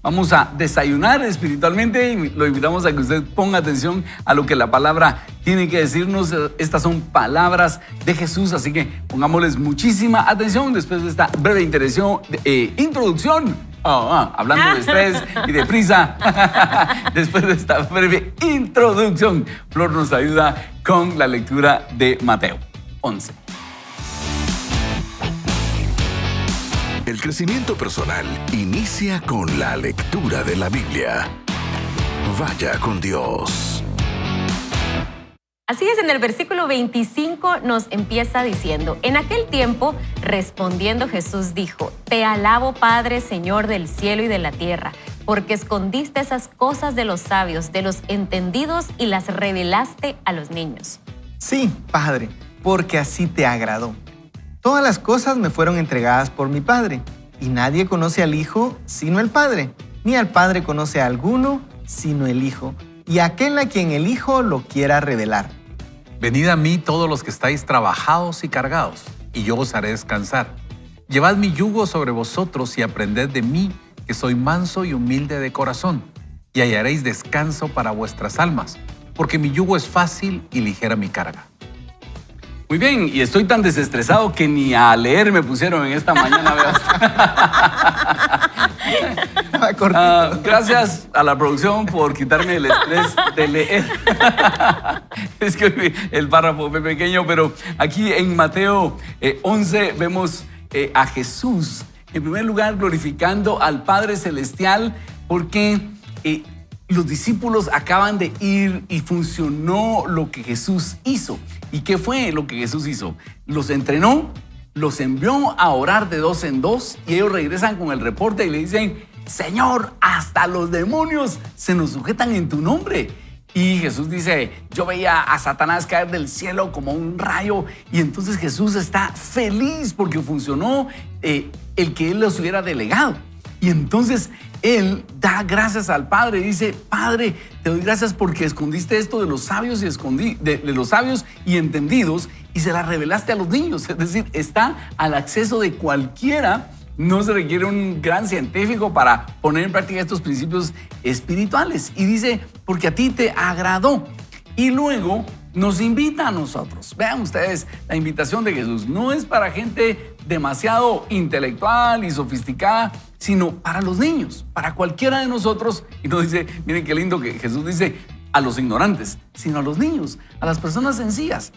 Vamos a desayunar espiritualmente y lo invitamos a que usted ponga atención a lo que la palabra tiene que decirnos. Estas son palabras de Jesús, así que pongámosles muchísima atención después de esta breve introducción. Hablando de estrés y de prisa, después de esta breve introducción, Flor nos ayuda con la lectura de Mateo 11. El crecimiento personal inicia con la lectura de la Biblia. Vaya con Dios. Así es, en el versículo 25 nos empieza diciendo: en aquel tiempo, respondiendo Jesús dijo: Te alabo, Padre, Señor del cielo y de la tierra, porque escondiste esas cosas de los sabios, de los entendidos, y las revelaste a los niños. Sí, Padre, porque así te agradó. Todas las cosas me fueron entregadas por mi Padre, y nadie conoce al Hijo sino el Padre, ni al Padre conoce a alguno sino el Hijo, y aquel a quien el Hijo lo quiera revelar. Venid a mí todos los que estáis trabajados y cargados, y yo os haré descansar. Llevad mi yugo sobre vosotros y aprended de mí, que soy manso y humilde de corazón, y hallaréis descanso para vuestras almas, porque mi yugo es fácil y ligera mi carga. Muy bien, y estoy tan desestresado que ni a leer me pusieron en esta mañana. Gracias a la producción por quitarme el estrés de leer. Es que el párrafo fue pequeño, pero aquí en Mateo 11 vemos a Jesús, en primer lugar, glorificando al Padre Celestial, porque los discípulos acaban de ir y funcionó lo que Jesús hizo. ¿Y qué fue lo que Jesús hizo? Los entrenó, los envió a orar de 2 en 2 y ellos regresan con el reporte y le dicen: Señor, hasta los demonios se nos sujetan en tu nombre. Y Jesús dice: yo veía a Satanás caer del cielo como un rayo. Y entonces Jesús está feliz porque funcionó el que Él los hubiera delegado. Y entonces Él da gracias al Padre y dice: Padre, te doy gracias porque escondiste esto de los sabios de los sabios y entendidos y se la revelaste a los niños. Es decir, está al acceso de cualquiera. No se requiere un gran científico para poner en práctica estos principios espirituales. Y dice: porque a ti te agradó. Y luego nos invita a nosotros. Vean ustedes, la invitación de Jesús no es para gente demasiado intelectual y sofisticada, sino para los niños, para cualquiera de nosotros. Y no dice, miren qué lindo que Jesús dice a los ignorantes, sino a los niños, a las personas sencillas,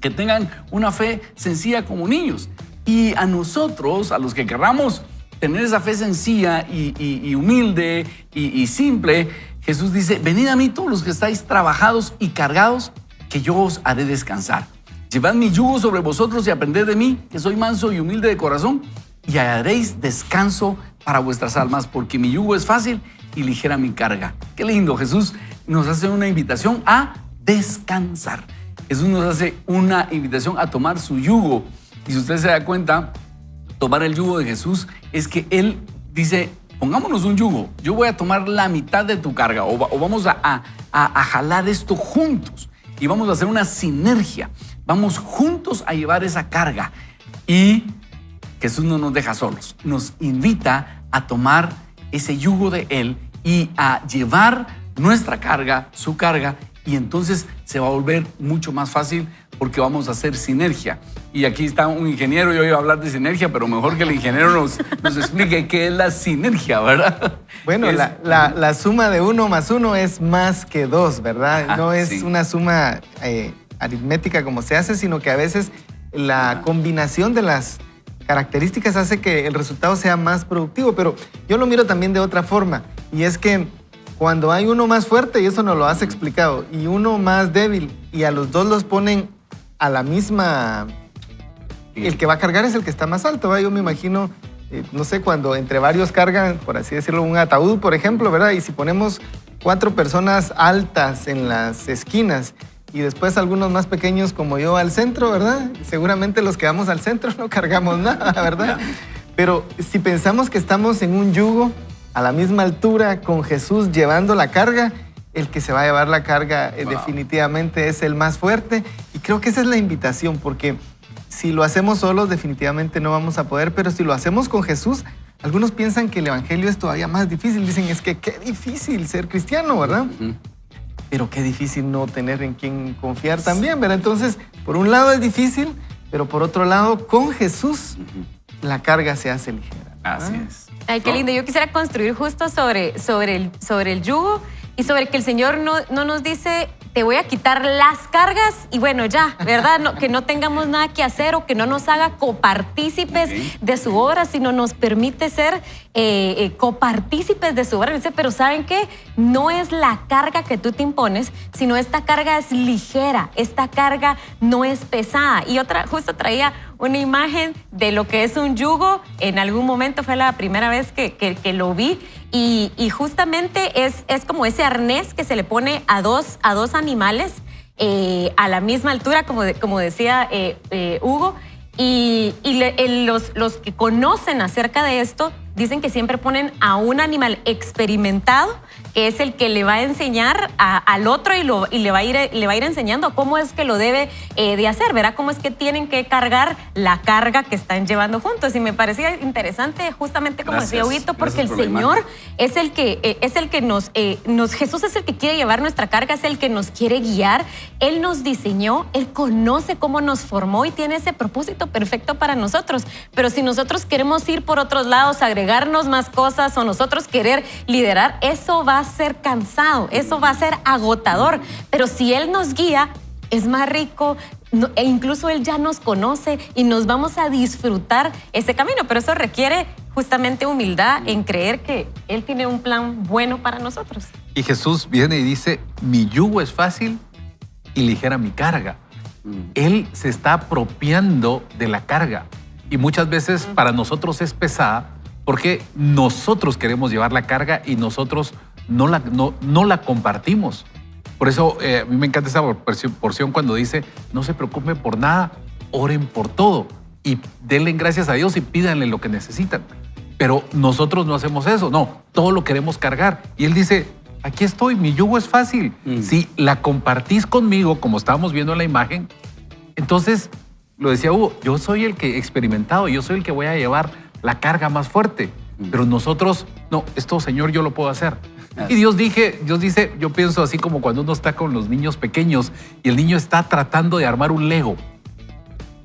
que tengan una fe sencilla como niños. Y a nosotros, a los que querramos tener esa fe sencilla y humilde y simple, Jesús dice: venid a mí todos los que estáis trabajados y cargados, que yo os haré descansar. Llevad mi yugo sobre vosotros y aprended de mí, que soy manso y humilde de corazón, y hallaréis descanso para vuestras almas, porque mi yugo es fácil y ligera mi carga. Qué lindo, Jesús nos hace una invitación a descansar. Jesús nos hace una invitación a tomar su yugo. Y si usted se da cuenta, tomar el yugo de Jesús es que Él dice: pongámonos un yugo, yo voy a tomar la mitad de tu carga, o vamos a jalar esto juntos y vamos a hacer una sinergia. Vamos juntos a llevar esa carga. Y Jesús no nos deja solos, nos invita a tomar ese yugo de Él y a llevar nuestra carga, su carga, y entonces se va a volver mucho más fácil porque vamos a hacer sinergia. Y aquí está un ingeniero, yo iba a hablar de sinergia, pero mejor que el ingeniero nos explique qué es la sinergia, ¿verdad? Bueno, la suma de 1 más 1 es más que 2, ¿verdad? No es una suma aritmética como se hace, sino que a veces la combinación de las características hace que el resultado sea más productivo. Pero yo lo miro también de otra forma, y es que cuando hay uno más fuerte, y eso nos lo has explicado, y uno más débil, y a los dos los ponen a la misma... El que va a cargar es el que está más alto, ¿verdad? Yo me imagino, no sé, cuando entre varios cargan, por así decirlo, un ataúd, por ejemplo, ¿verdad? Y si ponemos 4 personas altas en las esquinas y después algunos más pequeños como yo al centro, ¿verdad? Seguramente los que vamos al centro no cargamos nada, ¿verdad? Pero si pensamos que estamos en un yugo a la misma altura con Jesús llevando la carga, el que se va a llevar la carga definitivamente es el más fuerte. Y creo que esa es la invitación, porque si lo hacemos solos definitivamente no vamos a poder, pero si lo hacemos con Jesús, Algunos piensan que el evangelio es todavía más difícil. Dicen, es que qué difícil ser cristiano, ¿verdad? Pero qué difícil no tener en quién confiar también, ¿verdad? Entonces, por un lado es difícil, pero por otro lado, con Jesús, la carga se hace ligera. Así es. Ay, qué lindo. Yo quisiera construir justo sobre el yugo y sobre que el Señor no nos dice, te voy a quitar las cargas y bueno, ya, ¿verdad? Que no tengamos nada que hacer o que no nos haga copartícipes de su obra, sino nos permite ser copartícipes de su obra. Dice, pero ¿saben qué? No es la carga que tú te impones, sino esta carga es ligera, esta carga no es pesada. Y justo traía una imagen de lo que es un yugo. En algún momento fue la primera vez que lo vi y justamente es como ese arnés que se le pone a dos animales a la misma altura, como decía Hugo. Y los que conocen acerca de esto dicen que siempre ponen a un animal experimentado, que es el que le va a enseñar al otro y le va a ir enseñando cómo es que lo debe de hacer, verá cómo es que tienen que cargar la carga que están llevando juntos. Y me parecía interesante, justamente como decía Huguito, porque el Señor es el que Jesús es el que quiere llevar nuestra carga, es el que nos quiere guiar. Él nos diseñó, Él conoce cómo nos formó y tiene ese propósito perfecto para nosotros. Pero si nosotros queremos ir por otros lados, agregarnos más cosas o nosotros querer liderar, eso va a ser cansado, eso va a ser agotador. Pero si Él nos guía, es más rico e incluso Él ya nos conoce y nos vamos a disfrutar ese camino. Pero eso requiere justamente humildad en creer que Él tiene un plan bueno para nosotros. Y Jesús viene y dice, mi yugo es fácil y ligera mi carga. Él se está apropiando de la carga y muchas veces para nosotros es pesada porque nosotros queremos llevar la carga y nosotros no la compartimos. Por eso a mí me encanta esa porción cuando dice, no se preocupen por nada, oren por todo y denle gracias a Dios y pídanle lo que necesitan. Pero nosotros no hacemos eso, no, todo lo queremos cargar. Y Él dice, aquí estoy, mi yugo es fácil. Si la compartís conmigo, como estábamos viendo en la imagen, entonces, lo decía Hugo, yo soy el que he experimentado, yo soy el que voy a llevar la carga más fuerte. Pero nosotros, no, esto, Señor, yo lo puedo hacer. Y Dios dice, yo pienso así como cuando uno está con los niños pequeños y el niño está tratando de armar un Lego.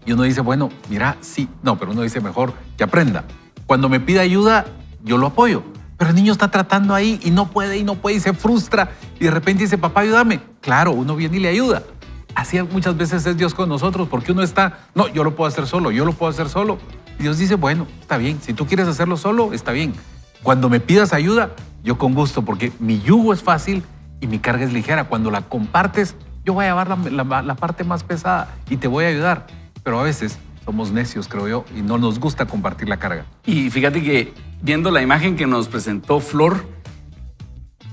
Y uno dice, bueno, mira, sí, no, pero uno dice mejor que aprenda. Cuando me pide ayuda, yo lo apoyo. Pero el niño está tratando ahí y no puede y se frustra. Y de repente dice, papá, ayúdame. Claro, uno viene y le ayuda. Así muchas veces es Dios con nosotros porque uno está, no, yo lo puedo hacer solo, yo lo puedo hacer solo. Y Dios dice, bueno, está bien, si tú quieres hacerlo solo, está bien. Cuando me pidas ayuda, yo con gusto, porque mi yugo es fácil y mi carga es ligera. Cuando la compartes, yo voy a llevar la parte más pesada y te voy a ayudar. Pero a veces somos necios, creo yo, y no nos gusta compartir la carga. Y fíjate que viendo la imagen que nos presentó Flor,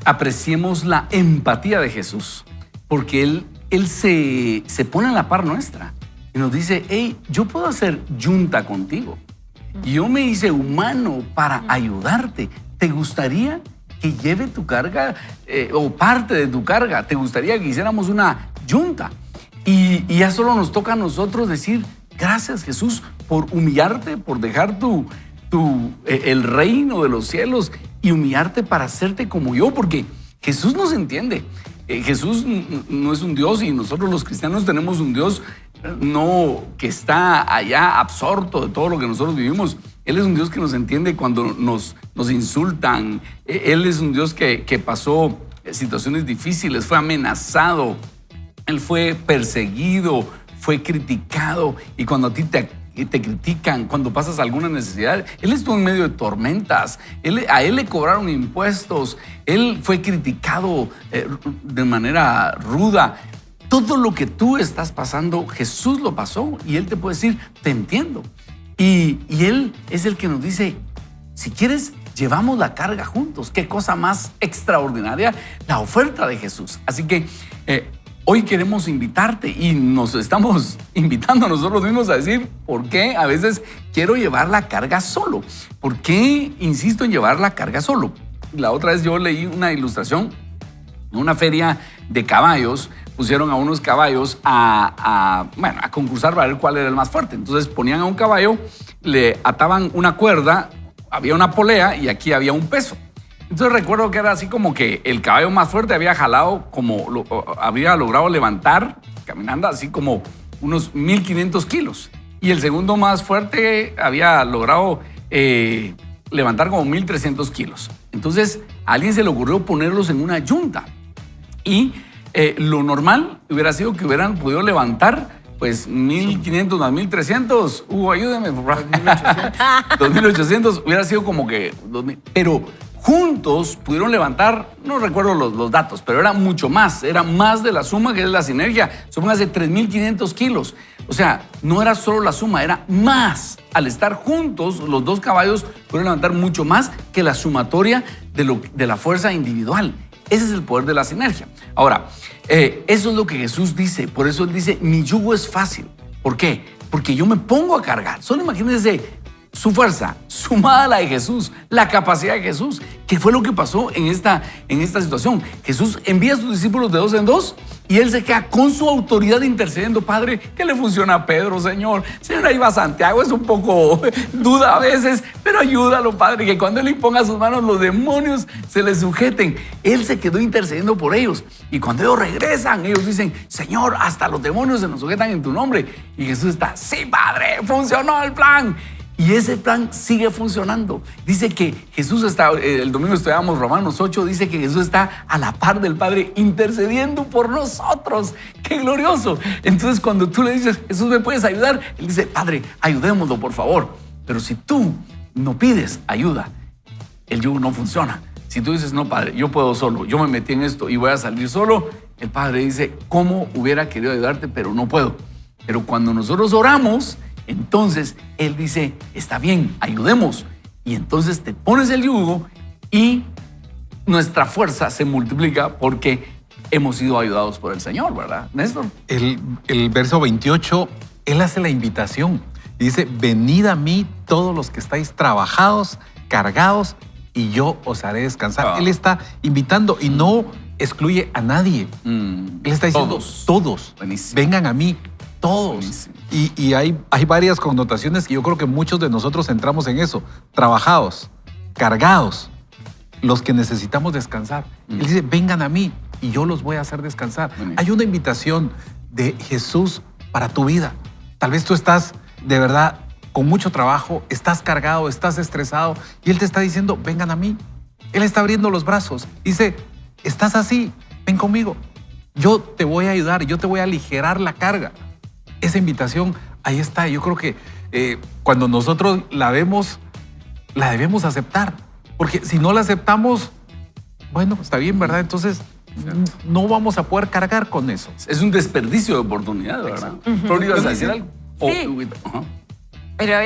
apreciemos la empatía de Jesús, porque Él se pone a la par nuestra y nos dice, hey, yo puedo hacer yunta contigo. Yo me hice humano para ayudarte. ¿Te gustaría que lleve tu carga o parte de tu carga? ¿Te gustaría que hiciéramos una yunta? Y ya solo nos toca a nosotros decir, gracias Jesús por humillarte, por dejar el reino de los cielos y humillarte para hacerte como yo, porque Jesús nos entiende. Jesús no es un Dios y nosotros los cristianos tenemos un Dios no que está allá absorto de todo lo que nosotros vivimos. Él es un Dios que nos entiende cuando nos insultan. Él es un Dios que pasó situaciones difíciles, fue amenazado, Él fue perseguido, fue criticado y cuando a ti te critican, cuando pasas alguna necesidad, Él estuvo en medio de tormentas, a Él le cobraron impuestos, Él fue criticado de manera ruda. Todo lo que tú estás pasando, Jesús lo pasó y Él te puede decir, te entiendo. Y Él es el que nos dice, si quieres, llevamos la carga juntos. Qué cosa más extraordinaria la oferta de Jesús. Así que hoy queremos invitarte y nos estamos invitando a nosotros mismos a decir por qué a veces quiero llevar la carga solo. ¿Por qué insisto en llevar la carga solo? La otra vez yo leí una ilustración en una feria de caballos. Pusieron a unos caballos a concursar para ver cuál era el más fuerte. Entonces ponían a un caballo, le ataban una cuerda había una polea y aquí había un peso. Entonces recuerdo que era así como que el caballo más fuerte había jalado, había logrado levantar, caminando así como unos 1.500 kilos. Y el segundo más fuerte había logrado levantar como 1.300 kilos. Entonces a alguien se le ocurrió ponerlos en una yunta. Y lo normal hubiera sido que hubieran podido levantar pues 1.500 más 1.300. Hugo, ayúdame. 2.800 hubiera sido como que 2.000. Pero juntos pudieron levantar, no recuerdo los datos, pero era mucho más. Era más de la suma que es la sinergia. Supóngase 3.500 kilos. O sea, no era solo la suma, era más. Al estar juntos, los dos caballos pudieron levantar mucho más que la sumatoria de la fuerza individual. Ese es el poder de la sinergia. Ahora, eso es lo que Jesús dice. Por eso Él dice, mi yugo es fácil. ¿Por qué? Porque yo me pongo a cargar. Solo imagínense su fuerza sumada a la de Jesús, la capacidad de Jesús. ¿Qué fue lo que pasó en esta situación? Jesús envía a sus discípulos de 2 en 2 y Él se queda con su autoridad intercediendo. Padre, ¿qué le funciona a Pedro, Señor? Señor, ahí va Santiago, es un poco duda a veces, pero ayúdalo, Padre, que cuando Él imponga sus manos los demonios se les sujeten. Él se quedó intercediendo por ellos. Y cuando ellos regresan, ellos dicen, Señor, hasta los demonios se nos sujetan en tu nombre. Y Jesús está, sí, Padre, funcionó el plan. Y ese plan sigue funcionando. Dice que Jesús está, el domingo estudiábamos Romanos 8, dice que Jesús está a la par del Padre intercediendo por nosotros. ¡Qué glorioso! Entonces cuando tú le dices, Jesús, ¿me puedes ayudar? Él dice, Padre, ayudémoslo, por favor. Pero si tú no pides ayuda, el yugo no funciona. Si tú dices, no, Padre, yo puedo solo, yo me metí en esto y voy a salir solo, el Padre dice, ¿cómo hubiera querido ayudarte, pero no puedo? Pero cuando nosotros oramos, entonces Él dice, está bien, ayudemos. Y entonces te pones el yugo y nuestra fuerza se multiplica porque hemos sido ayudados por el Señor, ¿verdad, Néstor? El verso 28, Él hace la invitación. Dice, venid a mí todos los que estáis trabajados, cargados, y yo os haré descansar. Él está invitando y no excluye a nadie. Él está diciendo, todos vengan a mí. Todos. Y hay varias connotaciones que yo creo que muchos de nosotros entramos en eso. Trabajados, cargados, los que necesitamos descansar. Él dice, vengan a mí y yo los voy a hacer descansar. Hay una invitación de Jesús para tu vida. Tal vez tú estás de verdad con mucho trabajo, estás cargado, estás estresado y Él te está diciendo, vengan a mí. Él está abriendo los brazos. Dice, estás así, ven conmigo. Yo te voy a ayudar, yo te voy a aligerar la carga. Esa invitación, ahí está. Yo creo que cuando nosotros la vemos, la debemos aceptar. Porque si no la aceptamos, bueno, está bien, ¿verdad? Entonces, no vamos a poder cargar con eso. Es un desperdicio de oportunidad, ¿verdad? ¿Pero ibas a decir algo? Sí. Pero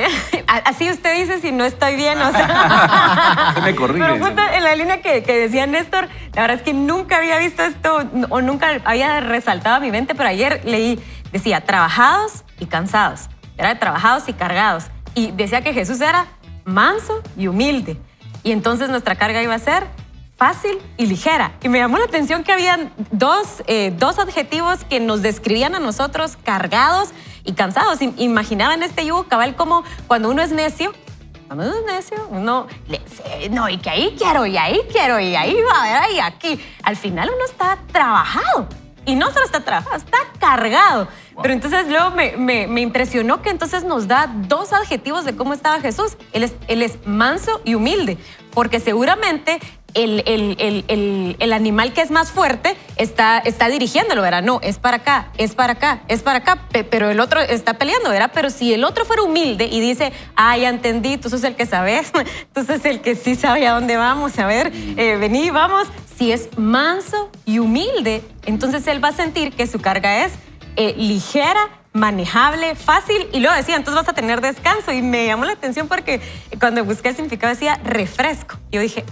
así usted dice si no estoy bien, o sea. Me corrige. Pero justo en la línea que decía Néstor, la verdad es que nunca había visto esto o nunca había resaltado a mi mente, pero ayer leí, decía, trabajados y cansados. Era trabajados y cargados. Y decía que Jesús era manso y humilde. Y entonces nuestra carga iba a ser fácil y ligera. Y me llamó la atención que habían dos adjetivos que nos describían a nosotros cargados y cansados. Imaginaba en este yugo cabal como cuando uno es necio. Cuando uno es necio, uno le dice, no, y que ahí quiero, y ahí quiero, y ahí va, ¿verdad? Y aquí. Al final uno está trabajado. Y no solo está trabajado, está cargado. Wow. Pero entonces luego me impresionó que entonces nos da dos adjetivos de cómo estaba Jesús. Él es manso y humilde, porque seguramente el animal que es más fuerte está dirigiéndolo, ¿verdad? No, es para acá, es para acá, es para acá, pero el otro está peleando, ¿verdad? Pero si el otro fuera humilde y dice, ya entendí, tú sos el que sabes, tú sos el que sí sabe a dónde vamos, a ver, vení, vamos. Si es manso y humilde, entonces él va a sentir que su carga es ligera, manejable, fácil, y luego decía, entonces vas a tener descanso. Y me llamó la atención porque cuando busqué el significado decía refresco. Yo dije,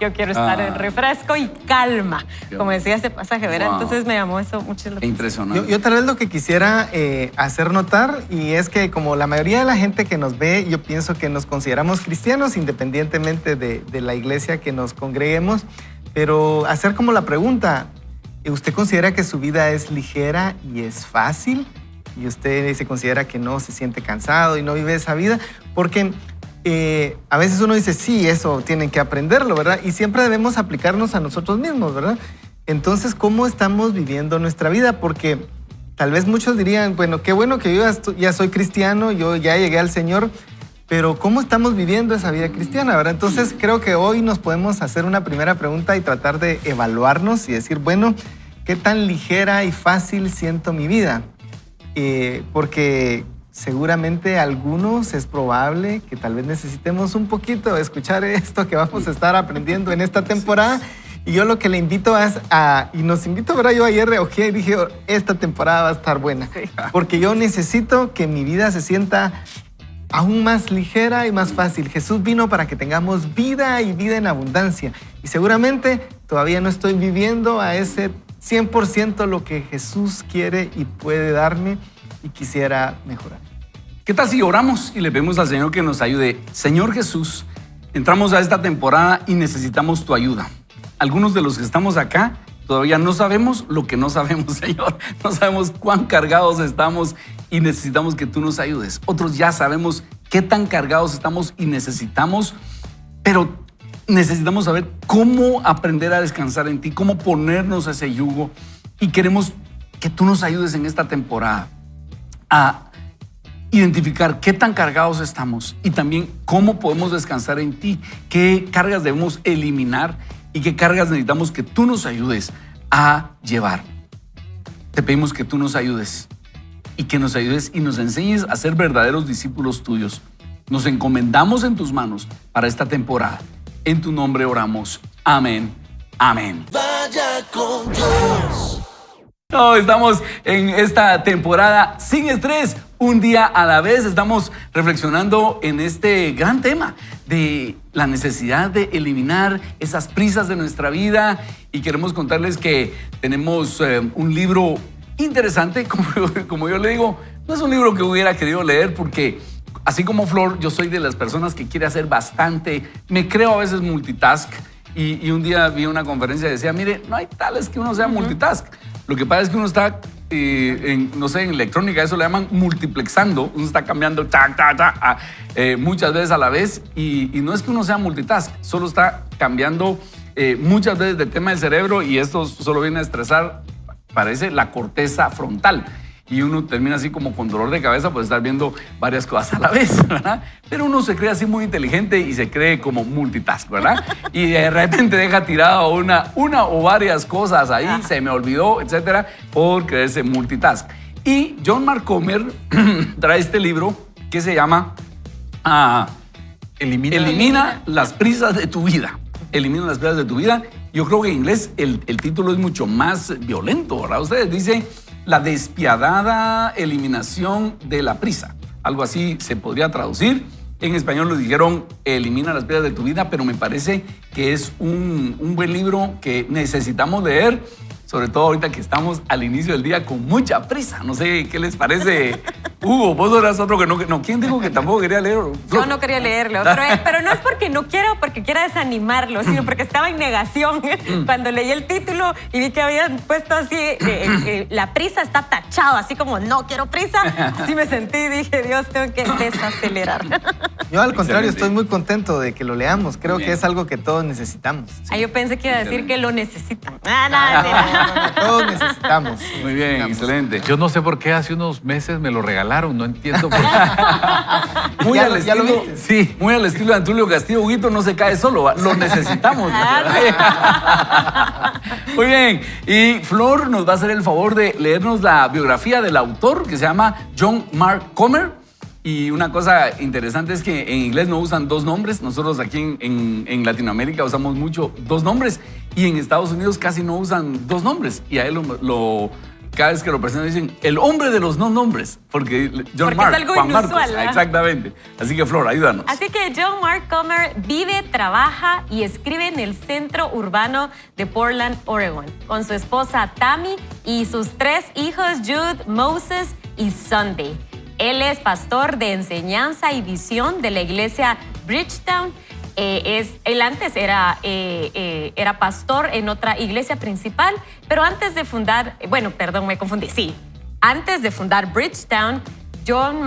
yo quiero estar en refresco y calma, como decía este pasaje, ¿verdad? Wow. Entonces me llamó eso mucho la atención. Impresionante. Yo tal vez lo que quisiera hacer notar, y es que como la mayoría de la gente que nos ve, yo pienso que nos consideramos cristianos independientemente de la iglesia que nos congreguemos, pero hacer como la pregunta, ¿usted considera que su vida es ligera y es fácil? ¿Y usted se considera que no se siente cansado y no vive esa vida? Porque a veces uno dice, sí, eso tienen que aprenderlo, ¿verdad? Y siempre debemos aplicarnos a nosotros mismos, ¿verdad? Entonces, ¿cómo estamos viviendo nuestra vida? Porque tal vez muchos dirían, bueno, qué bueno que yo ya soy cristiano, yo ya llegué al Señor, pero ¿cómo estamos viviendo esa vida cristiana, verdad? Entonces, creo que hoy nos podemos hacer una primera pregunta y tratar de evaluarnos y decir, bueno, ¿qué tan ligera y fácil siento mi vida? Porque seguramente algunos es probable que tal vez necesitemos un poquito de escuchar esto que vamos a estar aprendiendo en esta temporada. Y yo lo que le invito es y nos invito, ¿verdad? Yo ayer dije, esta temporada va a estar buena. Sí. Porque yo necesito que mi vida se sienta aún más ligera y más fácil. Jesús vino para que tengamos vida y vida en abundancia. Y seguramente todavía no estoy viviendo a ese 100% lo que Jesús quiere y puede darme y quisiera mejorar. ¿Qué tal si oramos y le pedimos al Señor que nos ayude? Señor Jesús, entramos a esta temporada y necesitamos tu ayuda. Algunos de los que estamos acá todavía no sabemos lo que no sabemos, Señor. No sabemos cuán cargados estamos y necesitamos que tú nos ayudes. Otros ya sabemos qué tan cargados estamos y necesitamos, pero necesitamos saber cómo aprender a descansar en ti, cómo ponernos ese yugo, y queremos que tú nos ayudes en esta temporada a identificar qué tan cargados estamos y también cómo podemos descansar en ti, qué cargas debemos eliminar y qué cargas necesitamos que tú nos ayudes a llevar. Te pedimos que tú nos ayudes y que nos ayudes y nos enseñes a ser verdaderos discípulos tuyos. Nos encomendamos en tus manos para esta temporada. En tu nombre oramos. Amén. Amén. Vaya con Dios. No, estamos en esta temporada sin estrés, un día a la vez. Estamos reflexionando en este gran tema de la necesidad de eliminar esas prisas de nuestra vida, y queremos contarles que tenemos un libro interesante. Como yo le digo, no es un libro que hubiera querido leer porque, así como Flor, yo soy de las personas que quiere hacer bastante, me creo a veces multitask, y un día vi una conferencia y decía, mire, no hay tales que uno sea multitask. Lo que pasa es que uno está, en electrónica, eso le llaman multiplexando. Uno está cambiando muchas veces a la vez, y no es que uno sea multitask, solo está cambiando muchas veces de tema del cerebro, y esto solo viene a estresar, parece, la corteza frontal. Y uno termina así como con dolor de cabeza por estar viendo varias cosas a la vez, ¿verdad? Pero uno se cree así muy inteligente y se cree como multitask, ¿verdad? Y de repente deja tirado una o varias cosas ahí, se me olvidó, etcétera, por creerse multitask. Y John Mark Comer trae este libro que se llama Elimina las prisas de tu vida. Elimina las prisas de tu vida. Yo creo que en inglés el título es mucho más violento, ¿verdad? Ustedes dicen la despiadada eliminación de la prisa. Algo así se podría traducir. En español lo dijeron elimina las prisas de tu vida, pero me parece que es un buen libro que necesitamos leer, sobre todo ahorita que estamos al inicio del día con mucha prisa. No sé qué les parece. Hugo, vos eras otro que no. ¿Quién dijo que tampoco quería leerlo? Yo no quería leerlo, pero no es porque no quiero, porque quiera desanimarlo, sino porque estaba en negación cuando leí el título y vi que habían puesto así, la prisa está tachado, así como no quiero prisa. Así me sentí y dije, Dios, tengo que desacelerar. Yo al contrario estoy muy contento de que lo leamos. Creo que es algo que todos necesitamos. Yo pensé que iba a decir que lo necesitan. Todos necesitamos. Muy bien, excelente. Yo no sé por qué hace unos meses me lo regalaron, no entiendo por qué. Muy al estilo, ¿Ya lo viste? Sí, muy al estilo de Antulio Castillo. Huguito no se cae solo, lo necesitamos. Muy bien, y Flor nos va a hacer el favor de leernos la biografía del autor, que se llama John Mark Comer. Y una cosa interesante es que en inglés no usan dos nombres. Nosotros aquí en Latinoamérica usamos mucho dos nombres, y en Estados Unidos casi no usan dos nombres. Y a él cada vez que lo presentan dicen el hombre de los no nombres, porque John Mark, es algo Juan inusual, Marcos. ¿verdad? Exactamente. Así que Flor, ayúdanos. Así que John Mark Comer vive, trabaja y escribe en el centro urbano de Portland, Oregon, con su esposa Tammy y sus 3 hijos, Jude, Moses y Sunday. Él es pastor de enseñanza y visión de la iglesia Bridgetown. Él antes era pastor en otra iglesia principal, pero antes de fundar, me confundí, sí. Antes de fundar Bridgetown, John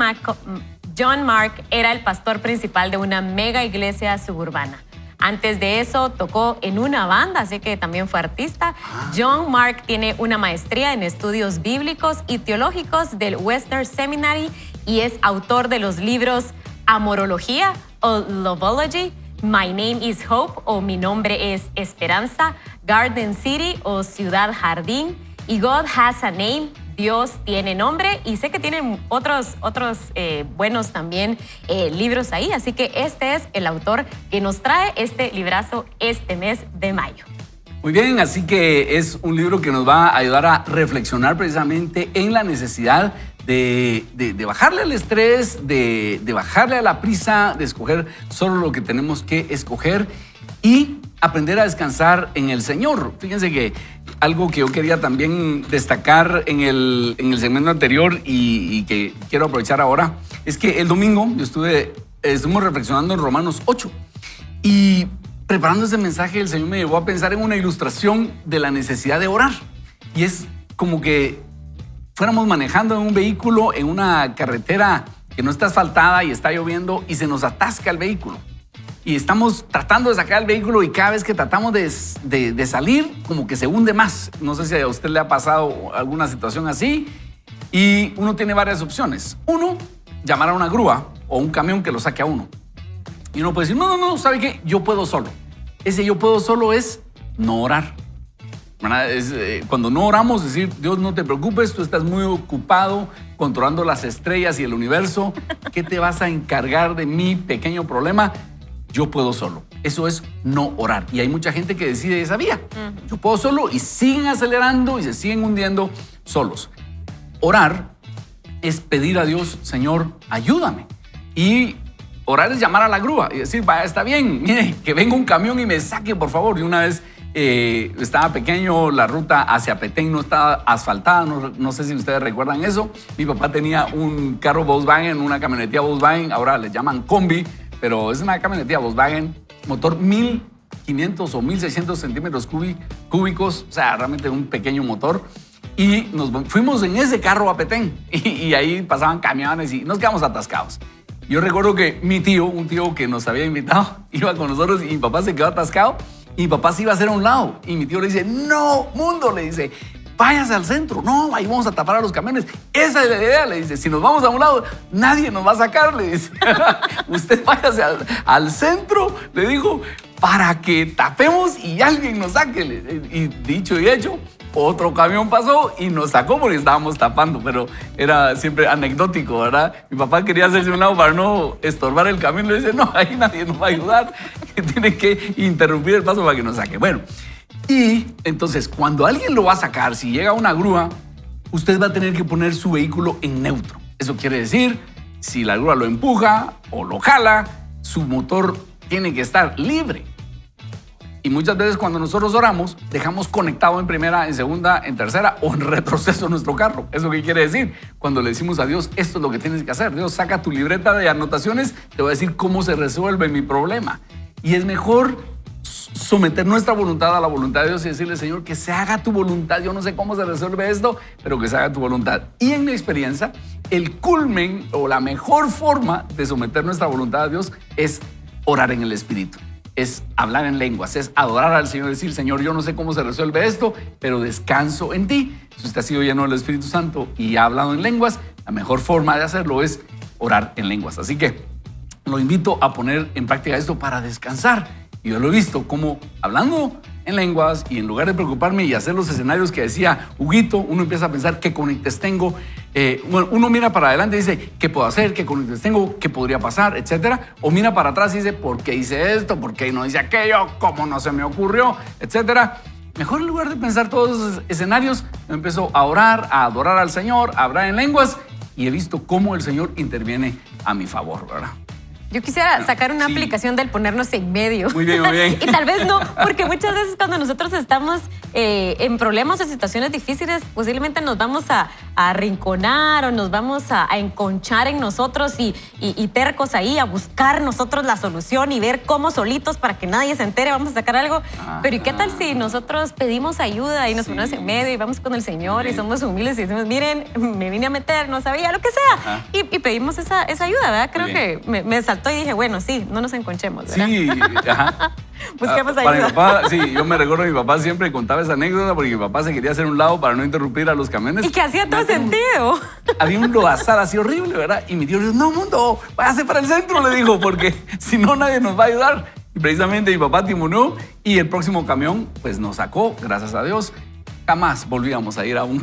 John Mark era el pastor principal de una mega iglesia suburbana. Antes de eso tocó en una banda, así que también fue artista. John Mark tiene una maestría en estudios bíblicos y teológicos del Western Seminary y es autor de los libros Amorología o Loveology, My Name is Hope o Mi Nombre es Esperanza, Garden City o Ciudad Jardín y God Has a Name, Dios tiene nombre, y sé que tienen otros buenos también libros ahí, así que este es el autor que nos trae este librazo este mes de mayo. Muy bien, así que es un libro que nos va a ayudar a reflexionar precisamente en la necesidad de bajarle al estrés, de bajarle a la prisa, de escoger solo lo que tenemos que escoger y aprender a descansar en el Señor. Fíjense que algo que yo quería también destacar en el segmento anterior y que quiero aprovechar ahora es que el domingo estuvimos reflexionando en Romanos 8 y preparando ese mensaje el Señor me llevó a pensar en una ilustración de la necesidad de orar. Y es como que fuéramos manejando en un vehículo en una carretera que no está asfaltada y está lloviendo y se nos atasca el vehículo. Y estamos tratando de sacar el vehículo y cada vez que tratamos de salir, como que se hunde más. No sé si a usted le ha pasado alguna situación así. Y uno tiene varias opciones. Uno, llamar a una grúa o un camión que lo saque a uno. Y uno puede decir, no, ¿sabe qué? Yo puedo solo. Ese yo puedo solo es no orar. Cuando no oramos, decir, Dios, no te preocupes, tú estás muy ocupado controlando las estrellas y el universo. ¿Qué te vas a encargar de mi pequeño problema? Yo puedo solo. Eso es no orar. Y hay mucha gente que decide esa vía. Yo puedo solo y siguen acelerando y se siguen hundiendo solos. Orar es pedir a Dios, Señor, ayúdame. Y orar es llamar a la grúa y decir, vaya, está bien, mire, que venga un camión y me saque, por favor. Y una vez estaba pequeño, la ruta hacia Petén no estaba asfaltada, no sé si ustedes recuerdan eso. Mi papá tenía un carro Volkswagen, una camionetilla Volkswagen, ahora le llaman combi, pero es una camionetilla Volkswagen, motor 1500 o 1600 centímetros cúbicos, o sea, realmente un pequeño motor. Y nos fuimos en ese carro a Petén y ahí pasaban camiones y nos quedamos atascados. Yo recuerdo que mi tío, un tío que nos había invitado, iba con nosotros y mi papá se quedó atascado y mi papá se iba a hacer a un lado. Y mi tío le dice, no, mundo, le dice, váyase al centro. No, ahí vamos a tapar a los camiones. Esa es la idea, le dice. Si nos vamos a un lado, nadie nos va a sacar, le dice. Usted váyase al centro, le dijo, para que tapemos y alguien nos saque. Y dicho y hecho, otro camión pasó y nos sacó porque estábamos tapando, pero era siempre anecdótico, ¿verdad? Mi papá quería hacerse a un lado para no estorbar el camino. Le dice, no, ahí nadie nos va a ayudar. Tiene que interrumpir el paso para que nos saque. Bueno, y entonces cuando alguien lo va a sacar, si llega una grúa, usted va a tener que poner su vehículo en neutro. Eso quiere decir, si la grúa lo empuja o lo jala, su motor tiene que estar libre. Y muchas veces cuando nosotros oramos, dejamos conectado en primera, en segunda, en tercera o en retroceso nuestro carro. ¿Eso qué quiere decir? Cuando le decimos a Dios, esto es lo que tienes que hacer. Dios, saca tu libreta de anotaciones, te voy a decir cómo se resuelve mi problema. Y es mejor someter nuestra voluntad a la voluntad de Dios y decirle, Señor, que se haga tu voluntad. Yo no sé cómo se resuelve esto, pero que se haga tu voluntad. Y en mi experiencia, el culmen o la mejor forma de someter nuestra voluntad a Dios es orar en el Espíritu. Es hablar en lenguas, es adorar al Señor, decir, Señor, yo no sé cómo se resuelve esto, pero descanso en ti. Si usted ha sido lleno del Espíritu Santo y ha hablado en lenguas, la mejor forma de hacerlo es orar en lenguas. Así que lo invito a poner en práctica esto para descansar. Y yo lo he visto como hablando en lenguas y en lugar de preocuparme y hacer los escenarios que decía Huguito, uno empieza a pensar qué conectes tengo. Uno mira para adelante y dice, ¿qué puedo hacer? ¿Qué conectes tengo? ¿Qué podría pasar? Etcétera. O mira para atrás y dice, ¿por qué hice esto? ¿Por qué no hice aquello? ¿Cómo no se me ocurrió? Etcétera. Mejor en lugar de pensar todos esos escenarios, me empiezo a orar, a adorar al Señor, a hablar en lenguas y he visto cómo el Señor interviene a mi favor, ¿verdad? Yo quisiera sacar una Sí. aplicación del ponernos en medio. Muy bien, muy bien. Y tal vez no, porque muchas veces cuando nosotros estamos en problemas o situaciones difíciles, posiblemente nos vamos a arrinconar o nos vamos a enconchar en nosotros y tercos ahí, a buscar nosotros la solución y ver cómo solitos para que nadie se entere vamos a sacar algo. Pero ¿y qué tal si nosotros pedimos ayuda y nos ponemos en medio y vamos con el Señor y somos humildes y decimos, miren, me vine a meter, no sabía, lo que sea. Y pedimos esa ayuda, ¿verdad? Creo que me saltó y dije, bueno, sí, no nos enconchemos, ¿verdad? Sí, ajá. Busquemos Para mi ayuda. papá, sí, yo me recuerdo que mi papá siempre contaba esa anécdota porque mi papá se quería hacer un lado para no interrumpir a los camiones. Y que hacía todo sentido. Había un lodazal así horrible, ¿verdad? Y mi tío le dijo, no, mundo, váyase para el centro, le dijo, porque si no nadie nos va a ayudar. Y precisamente mi papá timoneó y el próximo camión pues nos sacó, gracias a Dios. Jamás volvíamos a ir a un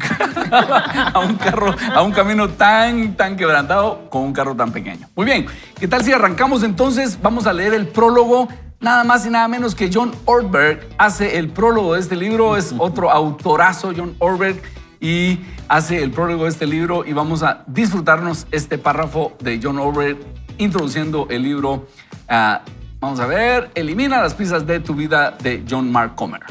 camino tan quebrantado con un carro tan pequeño. Muy bien, ¿qué tal si arrancamos entonces? Vamos a leer el prólogo. Nada más y nada menos que John Ortberg hace el prólogo de este libro. Es otro autorazo, John Ortberg, y hace el prólogo de este libro. Y vamos a disfrutarnos este párrafo de John Ortberg introduciendo el libro. Vamos a ver, Elimina las prisas de tu vida, de John Mark Comer.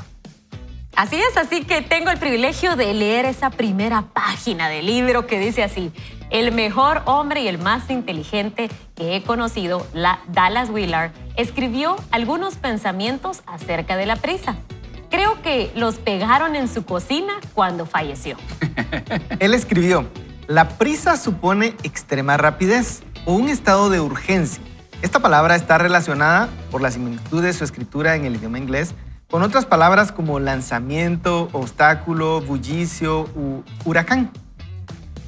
Así es, así que tengo el privilegio de leer esa primera página del libro que dice así: el mejor hombre y el más inteligente que he conocido, Dallas Willard, escribió algunos pensamientos acerca de la prisa. Creo que los pegaron en su cocina cuando falleció. Él escribió, la prisa supone extrema rapidez o un estado de urgencia. Esta palabra está relacionada, por la similitud de su escritura en el idioma inglés, con otras palabras como lanzamiento, obstáculo, bullicio u huracán.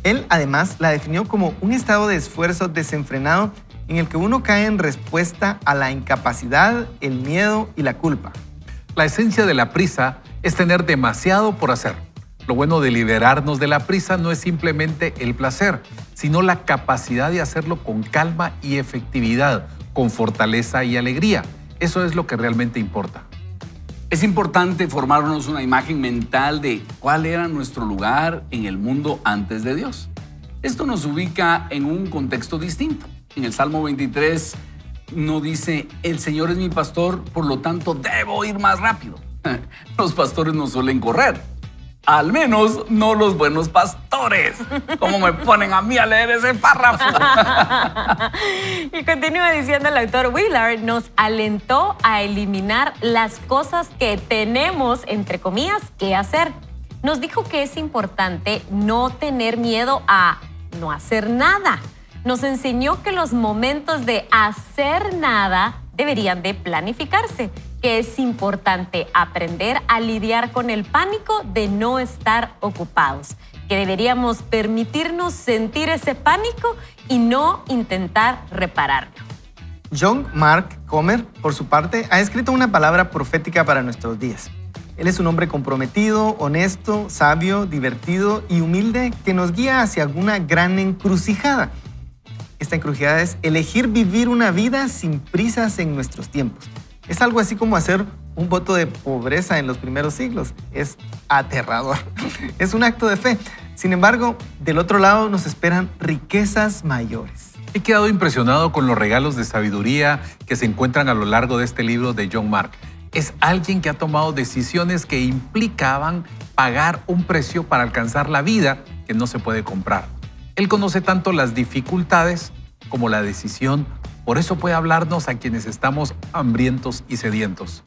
Él, además, la definió como un estado de esfuerzo desenfrenado en el que uno cae en respuesta a la incapacidad, el miedo y la culpa. La esencia de la prisa es tener demasiado por hacer. Lo bueno de liberarnos de la prisa no es simplemente el placer, sino la capacidad de hacerlo con calma y efectividad, con fortaleza y alegría. Eso es lo que realmente importa. Es importante formarnos una imagen mental de cuál era nuestro lugar en el mundo antes de Dios. Esto nos ubica en un contexto distinto. En el Salmo 23 no dice, el Señor es mi pastor, por lo tanto debo ir más rápido. Los pastores no suelen correr. Al menos no los buenos pastores. ¿Cómo me ponen a mí a leer ese párrafo? Y continúa diciendo el autor, Willard nos alentó a eliminar las cosas que tenemos, entre comillas, que hacer. Nos dijo que es importante no tener miedo a no hacer nada. Nos enseñó que los momentos de hacer nada deberían de planificarse, que es importante aprender a lidiar con el pánico de no estar ocupados, que deberíamos permitirnos sentir ese pánico y no intentar repararlo. John Mark Comer, por su parte, ha escrito una palabra profética para nuestros días. Él es un hombre comprometido, honesto, sabio, divertido y humilde que nos guía hacia una gran encrucijada. Esta encrucijada es elegir vivir una vida sin prisas en nuestros tiempos. Es algo así como hacer un voto de pobreza en los primeros siglos. Es aterrador. Es un acto de fe. Sin embargo, del otro lado nos esperan riquezas mayores. He quedado impresionado con los regalos de sabiduría que se encuentran a lo largo de este libro de John Mark. Es alguien que ha tomado decisiones que implicaban pagar un precio para alcanzar la vida que no se puede comprar. Él conoce tanto las dificultades como la decisión. Por eso puede hablarnos a quienes estamos hambrientos y sedientos.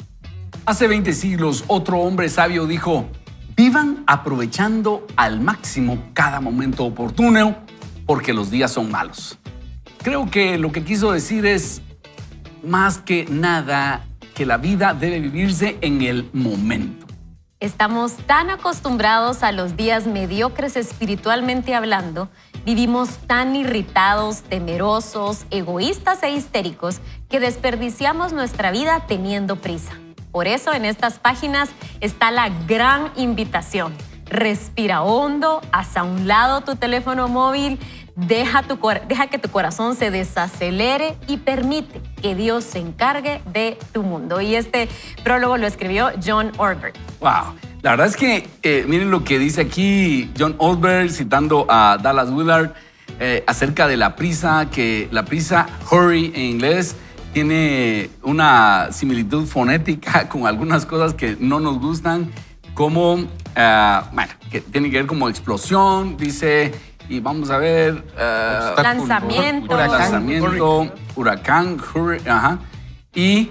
Hace 20 siglos, otro hombre sabio dijo, vivan aprovechando al máximo cada momento oportuno porque los días son malos. Creo que lo que quiso decir es, más que nada, que la vida debe vivirse en el momento. Estamos tan acostumbrados a los días mediocres espiritualmente hablando, vivimos tan irritados, temerosos, egoístas e histéricos que desperdiciamos nuestra vida teniendo prisa. Por eso en estas páginas está la gran invitación. Respira hondo, haz a un lado tu teléfono móvil, deja que tu corazón se desacelere y permite que Dios se encargue de tu mundo. Y este prólogo lo escribió John Ortberg. Wow. La verdad es que miren lo que dice aquí John Ortberg citando a Dallas Willard. acerca de la prisa, que la prisa, hurry en inglés, tiene una similitud fonética con algunas cosas que no nos gustan, como, bueno, que tiene que ver como explosión, dice, y vamos a ver... lanzamiento, huracán, hurry, ajá. Y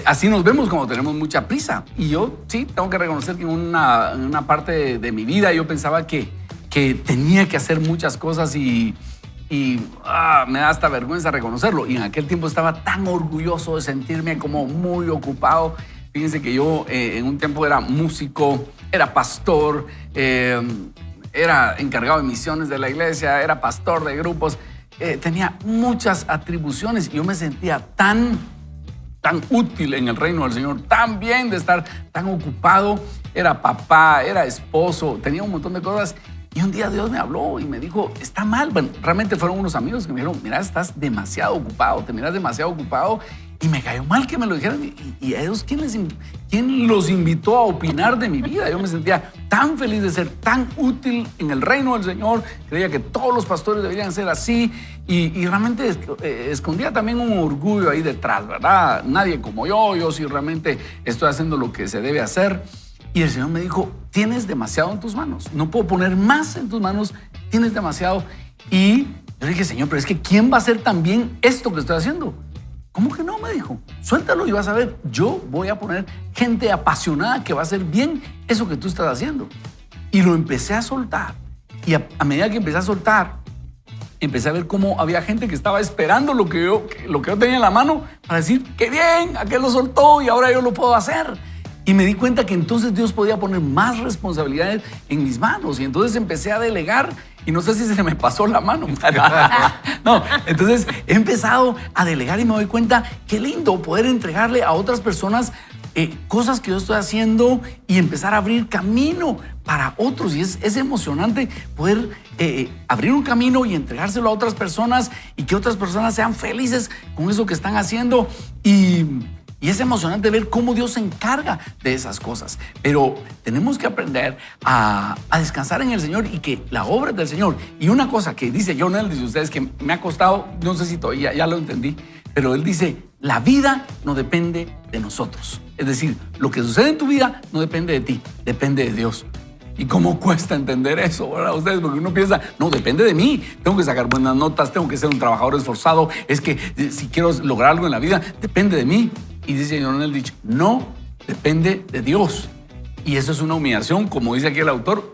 así nos vemos cuando tenemos mucha prisa. Y yo sí, tengo que reconocer que en una parte de mi vida yo pensaba que tenía que hacer muchas cosas y me da hasta vergüenza reconocerlo. Y en aquel tiempo estaba tan orgulloso de sentirme como muy ocupado. Fíjense que yo en un tiempo era músico, era pastor, era encargado de misiones de la iglesia, era pastor de grupos. Tenía muchas atribuciones y yo me sentía tan útil en el reino del Señor, tan bien de estar tan ocupado. Era papá, era esposo, tenía un montón de cosas. Y un día Dios me habló y me dijo, está mal. Bueno, realmente fueron unos amigos que me dijeron, mira, estás demasiado ocupado, te miras demasiado ocupado. Y me cayó mal que me lo dijeran. ¿Y a ellos quién los invitó a opinar de mi vida? Yo me sentía tan feliz de ser tan útil en el reino del Señor. Creía que todos los pastores deberían ser así. Y realmente escondía también un orgullo ahí detrás, ¿verdad? Nadie como yo sí realmente estoy haciendo lo que se debe hacer. Y el Señor me dijo, tienes demasiado en tus manos. No puedo poner más en tus manos, tienes demasiado. Y yo dije, Señor, pero es que ¿quién va a hacer también esto que estoy haciendo? ¿Cómo que no? Me dijo. Suéltalo y vas a ver. Yo voy a poner gente apasionada que va a hacer bien eso que tú estás haciendo. Y lo empecé a soltar. Y a medida que empecé a soltar, empecé a ver cómo había gente que estaba esperando lo que yo tenía en la mano para decir, qué bien, aquel lo soltó y ahora yo lo puedo hacer. Y me di cuenta que entonces Dios podía poner más responsabilidades en mis manos. Y entonces empecé a delegar y no sé si se me pasó la mano. No, entonces he empezado a delegar y me doy cuenta qué lindo poder entregarle a otras personas cosas que yo estoy haciendo y empezar a abrir camino para otros. Y es emocionante poder abrir un camino y entregárselo a otras personas y que otras personas sean felices con eso que están haciendo. Y es emocionante ver cómo Dios se encarga de esas cosas. Pero tenemos que aprender a descansar en el Señor y que la obra es del Señor. Y una cosa que dice John Eldridge de ustedes que me ha costado, no sé si todavía ya lo entendí, pero él dice, la vida no depende de nosotros. Es decir, lo que sucede en tu vida no depende de ti, depende de Dios. ¿Y cómo cuesta entender eso, verdad? Ustedes, porque uno piensa, no, depende de mí. Tengo que sacar buenas notas, tengo que ser un trabajador esforzado. Es que si quiero lograr algo en la vida, depende de mí. Y dice John Eldridge, no, depende de Dios. Y eso es una humillación, como dice aquí el autor,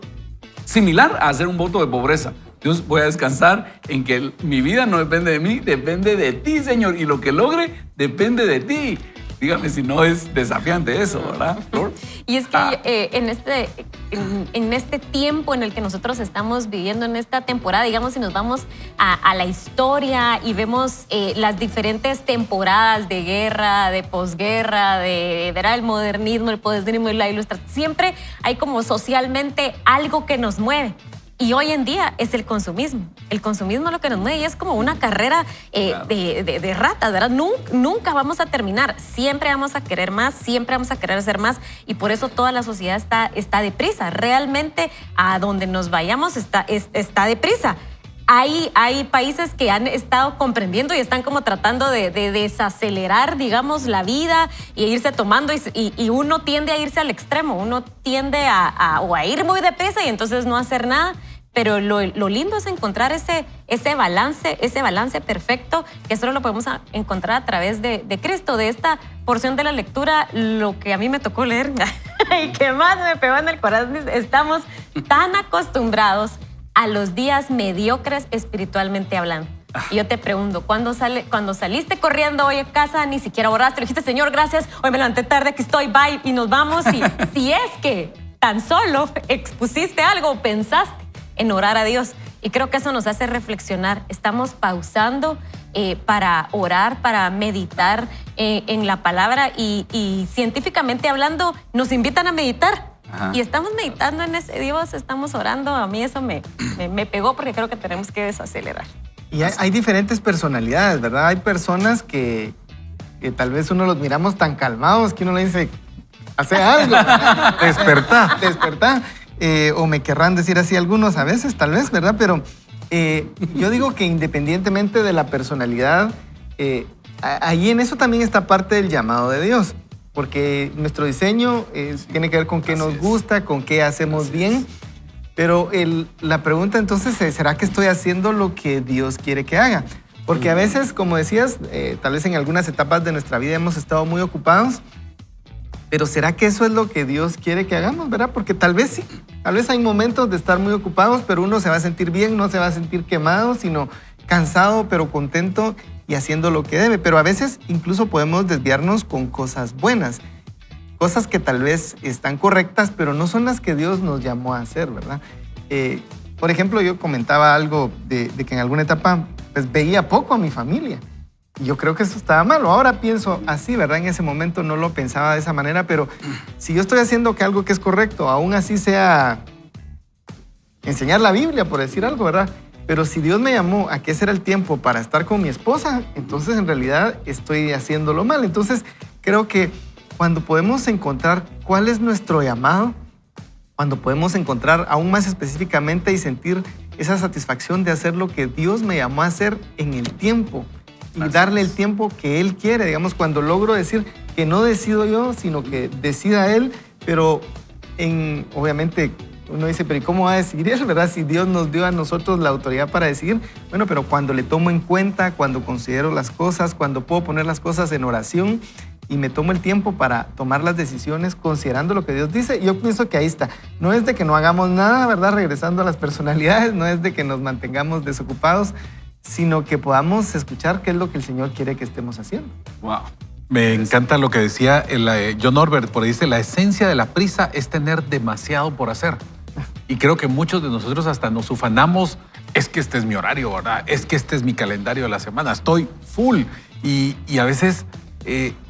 similar a hacer un voto de pobreza. Dios, voy a descansar en que mi vida no depende de mí, depende de ti, Señor. Y lo que logre depende de ti. Dígame si no es desafiante eso, ¿verdad, Flor? Y es que en este tiempo en el que nosotros estamos viviendo, en esta temporada, digamos, si nos vamos a la historia y vemos las diferentes temporadas de guerra, de posguerra, de el modernismo, el posmodernismo y la ilustración, siempre hay como socialmente algo que nos mueve. Y hoy en día es el consumismo. El consumismo es lo que nos mueve y es como una carrera de ratas, ¿verdad? Nunca vamos a terminar. Siempre vamos a querer más, siempre vamos a querer hacer más y por eso toda la sociedad está deprisa. Realmente a donde nos vayamos está deprisa. Hay países que han estado comprendiendo y están como tratando de desacelerar, digamos, la vida e irse tomando y uno tiende a irse al extremo, uno tiende a ir muy deprisa y entonces no hacer nada. Pero lo lindo es encontrar ese balance perfecto que solo lo podemos encontrar a través de Cristo. De esta porción de la lectura, lo que a mí me tocó leer y que más me pegó en el corazón, estamos tan acostumbrados a los días mediocres espiritualmente hablando. Y yo te pregunto, cuando saliste corriendo hoy a casa, ni siquiera oraste, le dijiste, Señor, gracias, hoy me levanté tarde, aquí estoy, bye, y nos vamos. Y si es que tan solo expusiste algo, pensaste en orar a Dios. Y creo que eso nos hace reflexionar. Estamos pausando para orar, para meditar en la palabra y científicamente hablando, nos invitan a meditar. Ajá. Y estamos meditando en ese Dios, estamos orando. A mí eso me pegó porque creo que tenemos que desacelerar. Y hay diferentes personalidades, ¿verdad? Hay personas que tal vez uno los miramos tan calmados que uno le dice, hace algo. Despertá. O me querrán decir así algunos a veces, tal vez, ¿verdad? Pero Yo digo que independientemente de la personalidad, ahí en eso también está parte del llamado de Dios, porque nuestro diseño tiene que ver con qué nos gusta, con qué hacemos bien, pero la pregunta entonces es, ¿será que estoy haciendo lo que Dios quiere que haga? Porque a veces, como decías, tal vez en algunas etapas de nuestra vida hemos estado muy ocupados, pero ¿será que eso es lo que Dios quiere que hagamos, verdad? Porque tal vez sí, tal vez hay momentos de estar muy ocupados, pero uno se va a sentir bien, no se va a sentir quemado, sino cansado, pero contento y haciendo lo que debe. Pero a veces incluso podemos desviarnos con cosas buenas, cosas que tal vez están correctas, pero no son las que Dios nos llamó a hacer, ¿verdad? Por ejemplo, yo comentaba algo de que en alguna etapa pues, veía poco a mi familia. Y yo creo que eso estaba malo. Ahora pienso así, ¿verdad? En ese momento no lo pensaba de esa manera, pero si yo estoy haciendo que algo que es correcto, aún así sea enseñar la Biblia, por decir algo, ¿verdad? Pero si Dios me llamó a que ese era el tiempo para estar con mi esposa, entonces en realidad estoy haciéndolo mal. Entonces creo que cuando podemos encontrar cuál es nuestro llamado, cuando podemos encontrar aún más específicamente y sentir esa satisfacción de hacer lo que Dios me llamó a hacer en el tiempo y darle el tiempo que Él quiere. Digamos, cuando logro decir que no decido yo, sino que decida Él, pero obviamente uno dice, pero ¿y cómo va a decidir Él, verdad? Si Dios nos dio a nosotros la autoridad para decidir. Bueno, pero cuando le tomo en cuenta, cuando considero las cosas, cuando puedo poner las cosas en oración y me tomo el tiempo para tomar las decisiones considerando lo que Dios dice, yo pienso que ahí está. No es de que no hagamos nada, ¿verdad? Regresando a las personalidades, no es de que nos mantengamos desocupados, sino que podamos escuchar qué es lo que el Señor quiere que estemos haciendo. Wow. Me encanta lo que decía John Ortberg, por ahí dice, la esencia de la prisa es tener demasiado por hacer. Y creo que muchos de nosotros hasta nos ufanamos, es que este es mi horario, ¿verdad? Es que este es mi calendario de la semana, estoy full. Y a veces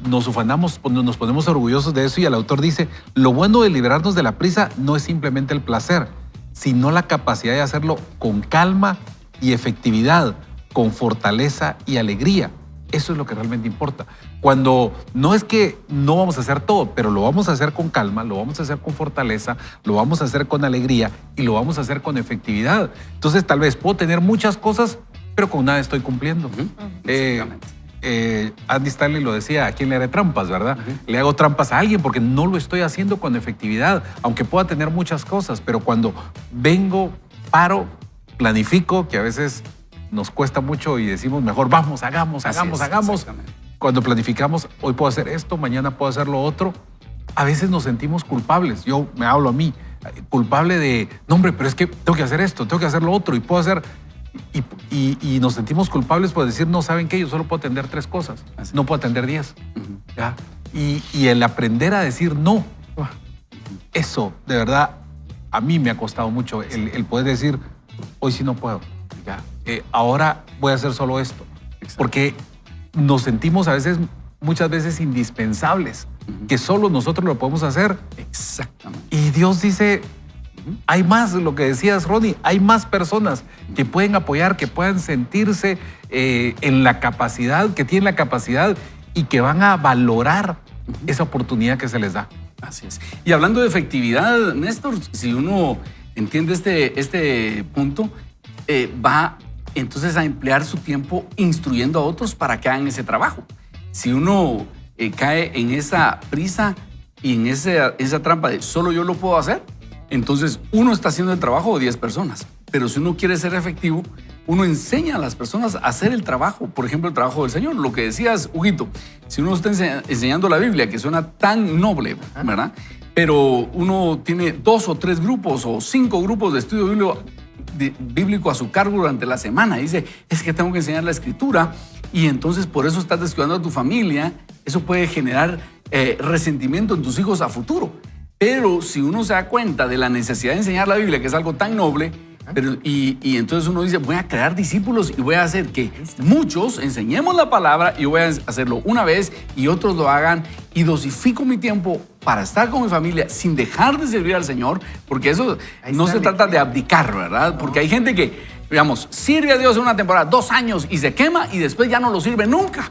nos ufanamos, nos ponemos orgullosos de eso y el autor dice, lo bueno de liberarnos de la prisa no es simplemente el placer, sino la capacidad de hacerlo con calma y efectividad, con fortaleza y alegría. Eso es lo que realmente importa. Cuando no es que no vamos a hacer todo, pero lo vamos a hacer con calma, lo vamos a hacer con fortaleza, lo vamos a hacer con alegría y lo vamos a hacer con efectividad. Entonces tal vez puedo tener muchas cosas, pero con nada estoy cumpliendo. Andy Stanley lo decía, ¿a quién le haré trampas, verdad? Le hago trampas a alguien porque no lo estoy haciendo con efectividad, aunque pueda tener muchas cosas, pero cuando vengo, paro, planifico, que a veces nos cuesta mucho y decimos mejor vamos, hagamos. Cuando planificamos, hoy puedo hacer esto, mañana puedo hacer lo otro, a veces nos sentimos culpables. Yo me hablo a mí, culpable de, no hombre, pero es que tengo que hacer esto, tengo que hacer lo otro y puedo hacer... Y nos sentimos culpables por decir, no, ¿saben qué? Yo solo puedo atender 3 cosas, no puedo atender 10. ¿Ya? Y el aprender a decir no, eso de verdad a mí me ha costado mucho, el poder decir, hoy sí no puedo, ¿ya? Ahora voy a hacer solo esto. Porque nos sentimos muchas veces indispensables, que solo nosotros lo podemos hacer. Exactamente. Y Dios dice, hay más, lo que decías, Ronnie, hay más personas que pueden apoyar, que puedan sentirse en la capacidad, que tienen la capacidad y que van a valorar esa oportunidad que se les da. Así es. Y hablando de efectividad, Néstor, si uno entiende este punto, va entonces a emplear su tiempo instruyendo a otros para que hagan ese trabajo. Si uno cae en esa prisa y en esa trampa de solo yo lo puedo hacer, entonces uno está haciendo el trabajo de 10 personas. Pero si uno quiere ser efectivo, uno enseña a las personas a hacer el trabajo. Por ejemplo, el trabajo del Señor. Lo que decías, Huguito, si uno está enseñando la Biblia, que suena tan noble, ¿verdad? Pero uno tiene 2 o 3 grupos o 5 grupos de estudio bíblico a su cargo durante la semana. Y dice, es que tengo que enseñar la Escritura y entonces por eso estás descuidando a tu familia. Eso puede generar resentimiento en tus hijos a futuro. Pero si uno se da cuenta de la necesidad de enseñar la Biblia, que es algo tan noble, y entonces uno dice, voy a crear discípulos y voy a hacer que muchos enseñemos la palabra y voy a hacerlo una vez y otros lo hagan y dosifico mi tiempo para estar con mi familia sin dejar de servir al Señor, porque eso no se trata de abdicar, ¿verdad? Porque hay gente que, digamos, sirve a Dios en una temporada, 2 años y se quema y después ya no lo sirve nunca.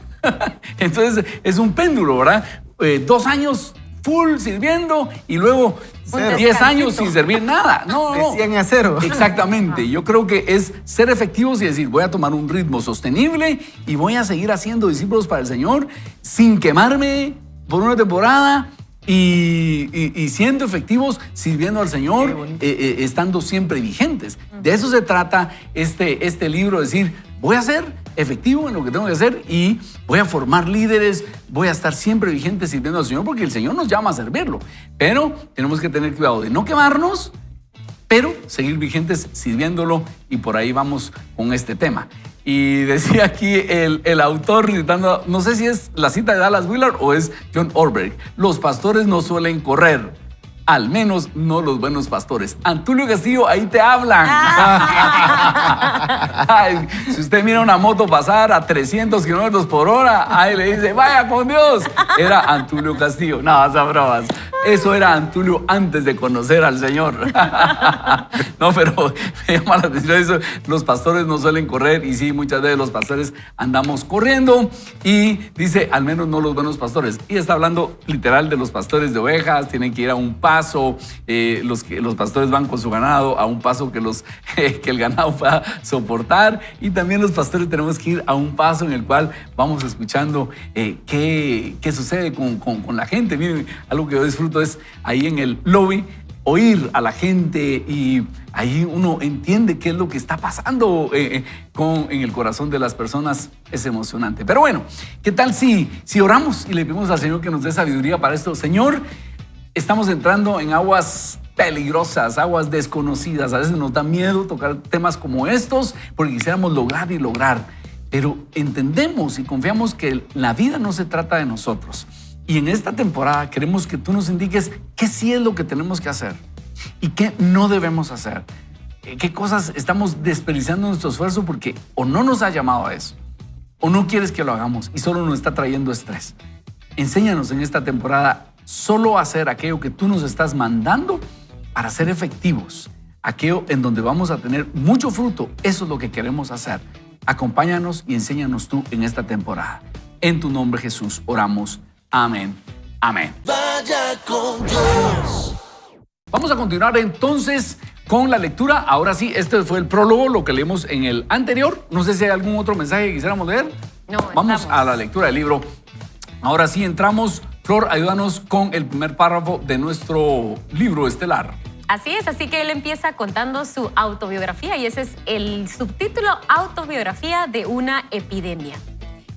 Entonces es un péndulo, ¿verdad? 2 años full sirviendo y luego Un 10 años descansito. sin servir nada. No, De no. 100 a 0. Exactamente. Yo creo que es ser efectivos y decir, voy a tomar un ritmo sostenible y voy a seguir haciendo discípulos para el Señor sin quemarme por una temporada y siendo efectivos, sirviendo al Señor, estando siempre vigentes. De eso se trata este libro, decir, voy a ser efectivo en lo que tengo que hacer y voy a formar líderes, voy a estar siempre vigente sirviendo al Señor porque el Señor nos llama a servirlo. Pero tenemos que tener cuidado de no quemarnos, pero seguir vigentes sirviéndolo y por ahí vamos con este tema. Y decía aquí el autor citando, no sé si es la cita de Dallas Willard o es John Ortberg, los pastores no suelen correr, al menos no los buenos pastores. Antulio Castillo, ahí te hablan. Ay, si usted mira una moto pasar a 300 kilómetros por hora, ahí le dice, vaya con Dios. Era Antulio Castillo. No, esas bromas. Eso era Antulio antes de conocer al Señor. No, pero me llama la atención eso. Los pastores no suelen correr y sí, muchas veces los pastores andamos corriendo y dice, al menos no los buenos pastores. Y está hablando literal de los pastores de ovejas, tienen que ir a un paso, los pastores van con su ganado a un paso que el ganado pueda soportar y también los pastores tenemos que ir a un paso en el cual vamos escuchando qué sucede con la gente. Miren, algo que yo disfruto es ahí en el lobby oír a la gente y ahí uno entiende qué es lo que está pasando en el corazón de las personas. Es emocionante. Pero bueno, ¿qué tal si oramos y le pedimos al Señor que nos dé sabiduría para esto? Señor, estamos entrando en aguas peligrosas, aguas desconocidas. A veces nos da miedo tocar temas como estos porque quisiéramos lograr. Pero entendemos y confiamos que la vida no se trata de nosotros. Y en esta temporada queremos que tú nos indiques qué sí es lo que tenemos que hacer y qué no debemos hacer. ¿Qué cosas estamos desperdiciando nuestro esfuerzo porque o no nos ha llamado a eso o no quieres que lo hagamos y solo nos está trayendo estrés? Enséñanos en esta temporada solo a hacer aquello que tú nos estás mandando para ser efectivos, aquello en donde vamos a tener mucho fruto. Eso es lo que queremos hacer. Acompáñanos y enséñanos tú en esta temporada. En tu nombre, Jesús, oramos. Amén. Amén. Vaya con Dios. Vamos a continuar entonces con la lectura. Ahora sí, este fue el prólogo, lo que leímos en el anterior. No sé si hay algún otro mensaje que quisiéramos leer. No, Vamos estamos. a la lectura del libro. Ahora sí entramos. Flor, ayúdanos con el primer párrafo de nuestro libro estelar. Así es, así que él empieza contando su autobiografía y ese es el subtítulo, Autobiografía de una epidemia.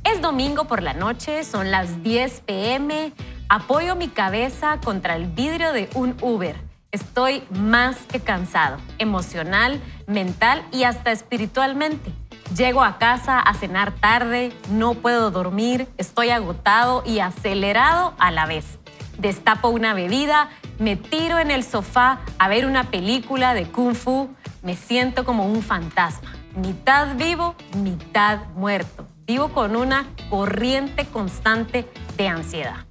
Es domingo por la noche, son las 10 p.m. Apoyo mi cabeza contra el vidrio de un Uber. Estoy más que cansado, emocional, mental y hasta espiritualmente. Llego a casa a cenar tarde, no puedo dormir, estoy agotado y acelerado a la vez. Destapo una bebida, me tiro en el sofá a ver una película de Kung Fu. Me siento como un fantasma, mitad vivo, mitad muerto. Vivo con una corriente constante de ansiedad.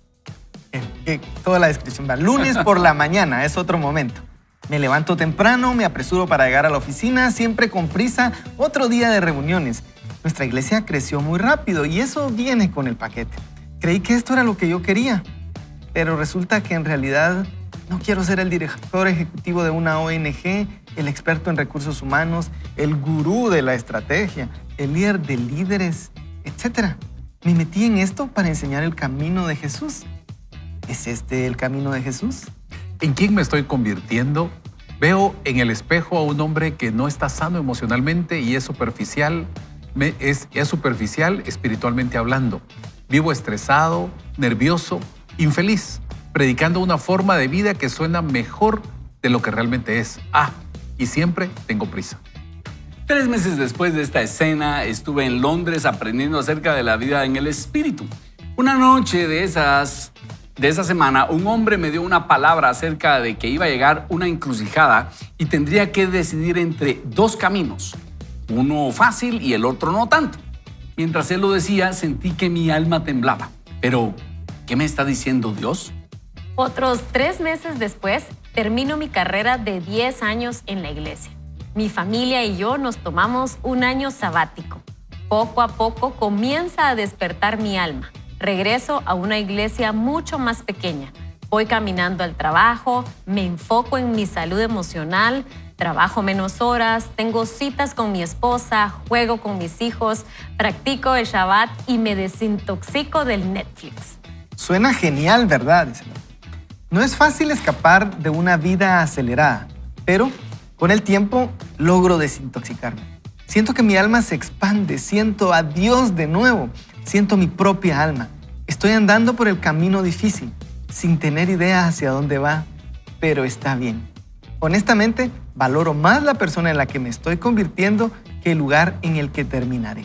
Toda la descripción va. Lunes por la mañana, es otro momento. Me levanto temprano, me apresuro para llegar a la oficina, siempre con prisa, otro día de reuniones. Nuestra iglesia creció muy rápido y eso viene con el paquete. Creí que esto era lo que yo quería, pero resulta que en realidad no quiero ser el director ejecutivo de una ONG, el experto en recursos humanos, el gurú de la estrategia, el líder de líderes, etc. Me metí en esto para enseñar el camino de Jesús. ¿Es este el camino de Jesús? ¿En quién me estoy convirtiendo? Veo en el espejo a un hombre que no está sano emocionalmente y es superficial espiritualmente hablando. Vivo estresado, nervioso, infeliz, predicando una forma de vida que suena mejor de lo que realmente es. Y siempre tengo prisa. 3 meses después de esta escena, estuve en Londres aprendiendo acerca de la vida en el espíritu. Una noche de esa semana, un hombre me dio una palabra acerca de que iba a llegar una encrucijada y tendría que decidir entre 2 caminos, uno fácil y el otro no tanto. Mientras él lo decía, sentí que mi alma temblaba. Pero, ¿qué me está diciendo Dios? Otros 3 meses después, termino mi carrera de 10 años en la iglesia. Mi familia y yo nos tomamos un año sabático. Poco a poco comienza a despertar mi alma. Regreso a una iglesia mucho más pequeña. Voy caminando al trabajo, me enfoco en mi salud emocional, trabajo menos horas, tengo citas con mi esposa, juego con mis hijos, practico el Shabbat y me desintoxico del Netflix. Suena genial, ¿verdad? No es fácil escapar de una vida acelerada, pero con el tiempo logro desintoxicarme. Siento que mi alma se expande, siento a Dios de nuevo, siento mi propia alma. Estoy andando por el camino difícil, sin tener idea hacia dónde va, pero está bien. Honestamente, valoro más la persona en la que me estoy convirtiendo que el lugar en el que terminaré.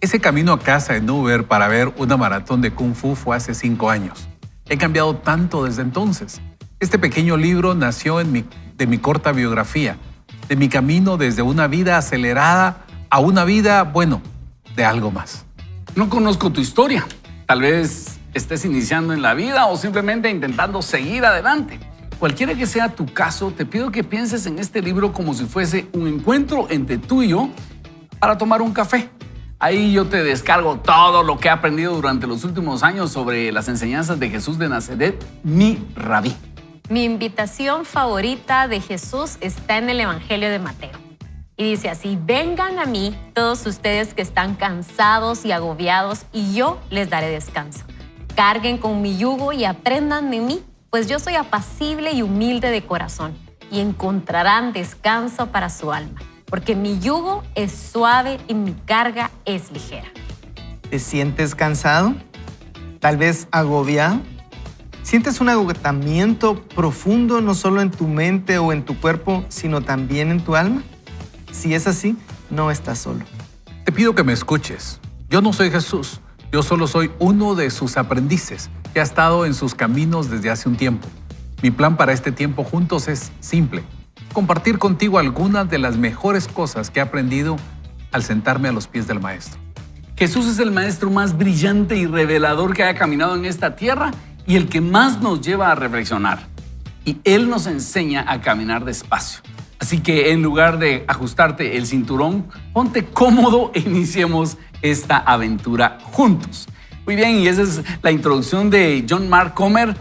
Ese camino a casa en Uber para ver una maratón de Kung Fu fue hace 5 años. He cambiado tanto desde entonces. Este pequeño libro nació de mi corta biografía, de mi camino desde una vida acelerada a una vida, bueno, de algo más. No conozco tu historia. Tal vez estés iniciando en la vida o simplemente intentando seguir adelante. Cualquiera que sea tu caso, te pido que pienses en este libro como si fuese un encuentro entre tú y yo para tomar un café. Ahí yo te descargo todo lo que he aprendido durante los últimos años sobre las enseñanzas de Jesús de Nazaret, mi rabí. Mi invitación favorita de Jesús está en el Evangelio de Mateo. Y dice así: vengan a mí todos ustedes que están cansados y agobiados y yo les daré descanso. Carguen con mi yugo y aprendan de mí, pues yo soy apacible y humilde de corazón y encontrarán descanso para su alma, porque mi yugo es suave y mi carga es ligera. ¿Te sientes cansado? ¿Tal vez agobiado? ¿Sientes un agotamiento profundo no solo en tu mente o en tu cuerpo, sino también en tu alma? Si es así, no estás solo. Te pido que me escuches. Yo no soy Jesús. Yo solo soy uno de sus aprendices que ha estado en sus caminos desde hace un tiempo. Mi plan para este tiempo juntos es simple: compartir contigo algunas de las mejores cosas que he aprendido al sentarme a los pies del Maestro. Jesús es el maestro más brillante y revelador que haya caminado en esta tierra y el que más nos lleva a reflexionar. Y Él nos enseña a caminar despacio. Así que en lugar de ajustarte el cinturón, ponte cómodo e iniciemos esta aventura juntos. Muy bien, y esa es la introducción de John Mark Comer.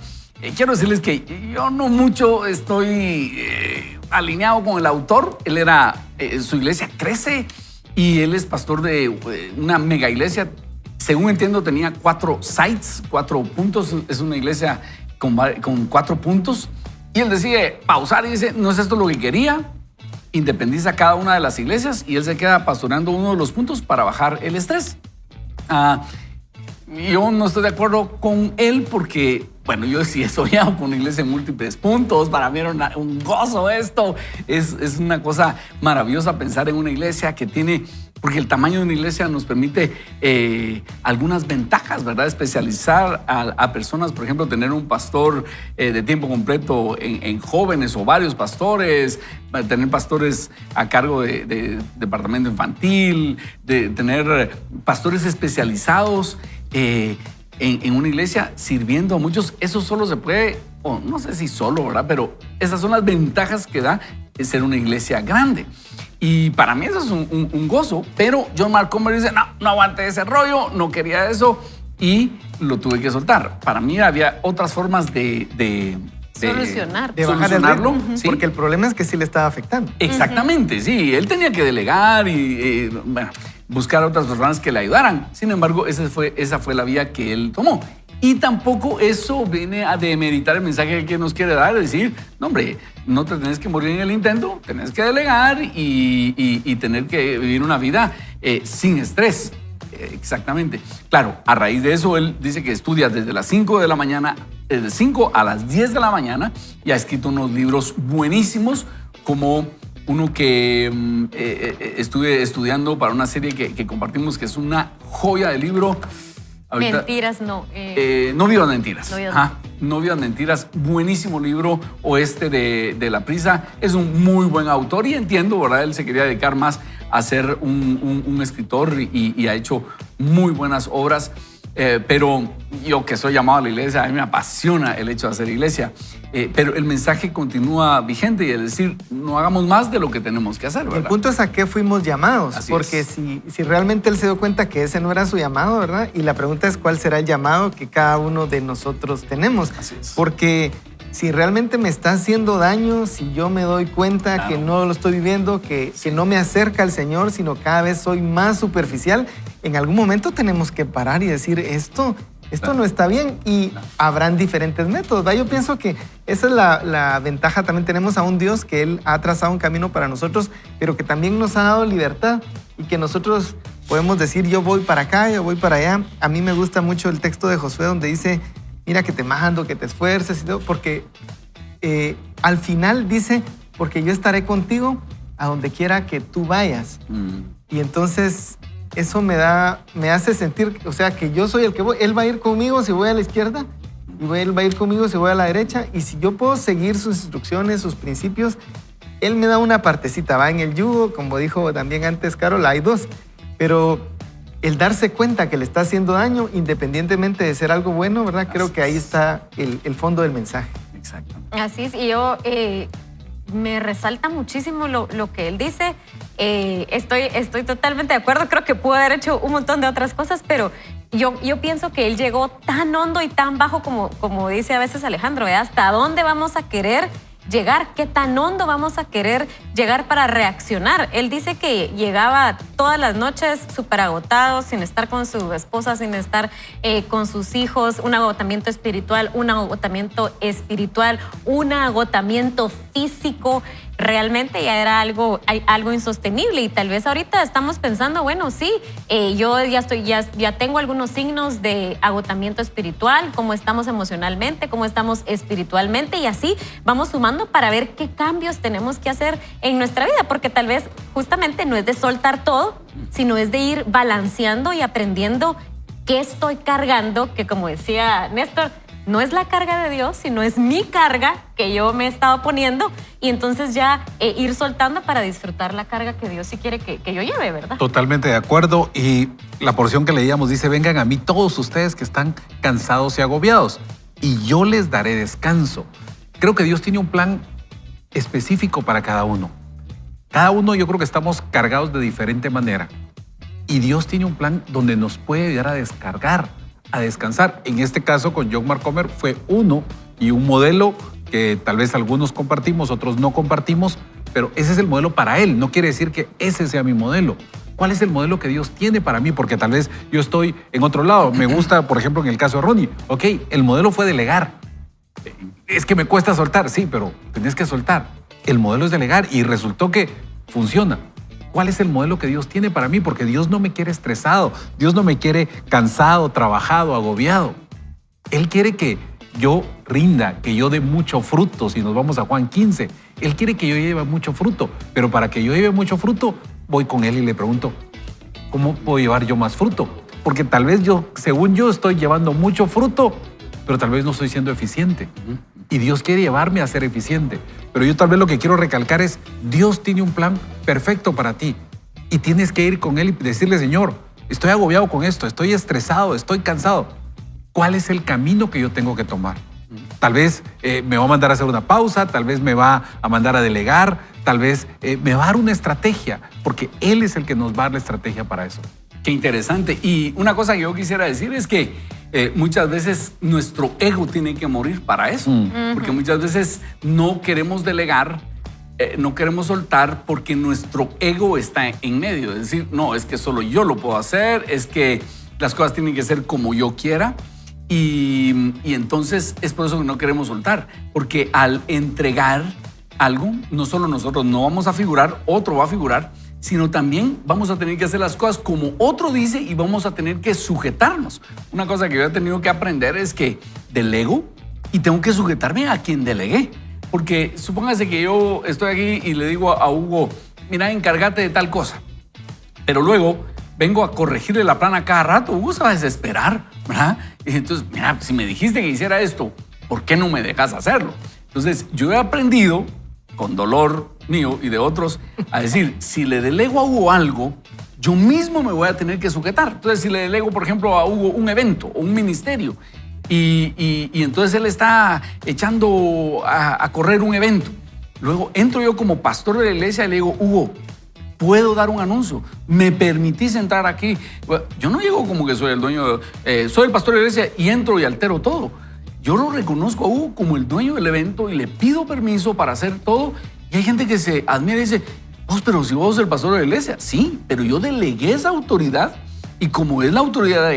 Quiero decirles que yo no mucho estoy alineado con el autor. Él era, su iglesia crece y él es pastor de una mega iglesia. Según entiendo, tenía 4 sites, 4 puntos. Es una iglesia con 4 puntos. Y él decide pausar y dice: no es esto lo que quería. Independiza cada una de las iglesias y él se queda pastoreando uno de los puntos para bajar el estrés. Yo no estoy de acuerdo con él porque, bueno, yo sí he soñado con una iglesia en múltiples puntos. Para mí era un gozo esto. Es una cosa maravillosa pensar en una iglesia que tiene, porque el tamaño de una iglesia nos permite algunas ventajas, ¿verdad? Especializar a personas, por ejemplo, tener un pastor de tiempo completo en jóvenes o varios pastores, tener pastores a cargo de departamento infantil, de tener pastores especializados en una iglesia sirviendo a muchos. Eso solo se puede, o no sé si solo, ¿verdad? Pero esas son las ventajas que da ser una iglesia grande. Y para mí eso es un gozo, pero John Mark Comer dice: no aguanté ese rollo, no quería eso y lo tuve que soltar. Para mí había otras formas de solucionarlo, ¿sí? Porque el problema es que sí le estaba afectando. Exactamente, sí. Él tenía que delegar y bueno, buscar a otras personas que le ayudaran. Sin embargo, esa fue la vía que él tomó. Y tampoco eso viene a demeritar el mensaje que nos quiere dar, es decir: no, hombre, no te tenés que morir en el intento, tenés que delegar y tener que vivir una vida sin estrés. Exactamente. Claro, a raíz de eso, él dice que estudia desde las 5 de la mañana, desde 5 a las 10 de la mañana, y ha escrito unos libros buenísimos, como uno que estuve estudiando para una serie que compartimos, que es una joya de libro. Ahorita, Mentiras, no. No vivas mentiras. No vivas mentiras. Buenísimo libro. Oeste de la Prisa. Es un muy buen autor y entiendo, ¿verdad? Él se quería dedicar más a ser un escritor y ha hecho muy buenas obras. Pero yo, que soy llamado a la iglesia, a mí me apasiona el hecho de hacer iglesia. pero el mensaje continúa vigente y es decir, no hagamos más de lo que tenemos que hacer, ¿verdad? El punto es a qué fuimos llamados, Así porque es. si realmente él se dio cuenta que ese no era su llamado, ¿verdad? Y la pregunta es cuál será el llamado que cada uno de nosotros tenemos. Así es. Porque si realmente me está haciendo daño, si yo me doy cuenta Claro. que no lo estoy viviendo, que no me acerca al Señor, sino cada vez soy más superficial, en algún momento tenemos que parar y decir esto Claro. no está bien y habrán diferentes métodos, ¿verdad? Yo pienso que esa es la ventaja. También tenemos a un Dios que Él ha trazado un camino para nosotros, pero que también nos ha dado libertad y que nosotros podemos decir yo voy para acá, yo voy para allá. A mí me gusta mucho el texto de Josué donde dice, mira que te mando, que te esfuerces y todo, porque al final dice, porque yo estaré contigo a donde quiera que tú vayas. Y entonces eso me hace sentir, o sea, que yo soy el que voy. Él va a ir conmigo si voy a la izquierda y él va a ir conmigo si voy a la derecha. Y si yo puedo seguir sus instrucciones, sus principios, él me da una partecita. Va en el yugo, como dijo también antes Carol, hay dos. Pero el darse cuenta que le está haciendo daño, independientemente de ser algo bueno, ¿verdad? Creo que ahí está el fondo del mensaje. Exacto. Así es, y yo me resalta muchísimo lo que él dice. Estoy totalmente de acuerdo. Creo que pudo haber hecho un montón de otras cosas, pero yo pienso que él llegó tan hondo y tan bajo como dice a veces Alejandro, ¿verdad? ¿Hasta dónde vamos a querer llegar? ¿Qué tan hondo vamos a querer llegar para reaccionar? Él dice que llegaba todas las noches súper agotado, sin estar con su esposa, sin estar con sus hijos, un agotamiento espiritual, un agotamiento físico. Realmente ya era algo insostenible y tal vez ahorita estamos pensando, bueno, sí, yo ya tengo algunos signos de agotamiento espiritual, cómo estamos emocionalmente, cómo estamos espiritualmente y así vamos sumando para ver qué cambios tenemos que hacer en nuestra vida, porque tal vez justamente no es de soltar todo, sino es de ir balanceando y aprendiendo qué estoy cargando, que como decía Néstor, no es la carga de Dios, sino es mi carga que yo me he estado poniendo y entonces ya ir soltando para disfrutar la carga que Dios sí quiere que yo lleve, ¿verdad? Totalmente de acuerdo. Y la porción que leíamos dice, vengan a mí todos ustedes que están cansados y agobiados y yo les daré descanso. Creo que Dios tiene un plan específico para cada uno. Cada uno yo creo que estamos cargados de diferente manera y Dios tiene un plan donde nos puede ayudar a descargar, a descansar. En este caso con John Mark Comer fue uno y un modelo que tal vez algunos compartimos, otros no compartimos, pero ese es el modelo para él. No quiere decir que ese sea mi modelo. ¿Cuál es el modelo que Dios tiene para mí? Porque tal vez yo estoy en otro lado. Me gusta, por ejemplo, en el caso de Ronnie. Ok, el modelo fue delegar. Es que me cuesta soltar. Sí, pero tenés que soltar. El modelo es delegar y resultó que funciona. ¿Cuál es el modelo que Dios tiene para mí? Porque Dios no me quiere estresado, Dios no me quiere cansado, trabajado, agobiado. Él quiere que yo rinda, que yo dé mucho fruto. Si nos vamos a Juan 15, Él quiere que yo lleve mucho fruto, pero para que yo lleve mucho fruto, voy con Él y le pregunto, ¿cómo puedo llevar yo más fruto? Porque tal vez yo, según yo, estoy llevando mucho fruto, pero tal vez no estoy siendo eficiente. Y Dios quiere llevarme a ser eficiente. Pero yo tal vez lo que quiero recalcar es, Dios tiene un plan perfecto para ti. Y tienes que ir con Él y decirle, Señor, estoy agobiado con esto, estoy estresado, estoy cansado. ¿Cuál es el camino que yo tengo que tomar? Tal vez me va a mandar a hacer una pausa, tal vez me va a mandar a delegar, tal vez me va a dar una estrategia, porque Él es el que nos va a dar la estrategia para eso. Qué interesante. Y una cosa que yo quisiera decir es que muchas veces nuestro ego tiene que morir para eso. Porque muchas veces no queremos delegar, no queremos soltar porque nuestro ego está en medio. Es decir, no, es que solo yo lo puedo hacer, es que las cosas tienen que ser como yo quiera. Y entonces es por eso que no queremos soltar. Porque al entregar algo, no solo nosotros no vamos a figurar, otro va a figurar, sino también vamos a tener que hacer las cosas como otro dice y vamos a tener que sujetarnos. Una cosa que yo he tenido que aprender es que delego y tengo que sujetarme a quien delegué. Porque supóngase que yo estoy aquí y le digo a Hugo, mira, encárgate de tal cosa. Pero luego vengo a corregirle la plana cada rato. Hugo se va a desesperar, ¿verdad? Y entonces, mira, si me dijiste que hiciera esto, ¿por qué no me dejas hacerlo? Entonces, yo he aprendido, con dolor mío y de otros, a decir, si le delego a Hugo algo, yo mismo me voy a tener que sujetar. Entonces, si le delego, por ejemplo, a Hugo un evento o un ministerio, Y entonces él está echando a correr un evento. Luego entro yo como pastor de la iglesia y le digo, Hugo, ¿puedo dar un anuncio? ¿Me permitís entrar aquí? Bueno, yo no llego como que soy el dueño, soy el pastor de la iglesia y entro y altero todo. Yo lo reconozco a Hugo como el dueño del evento y le pido permiso para hacer todo. Y hay gente que se admira y dice, pero si vos sos el pastor de la iglesia. Sí, pero yo delegué esa autoridad y como es la autoridad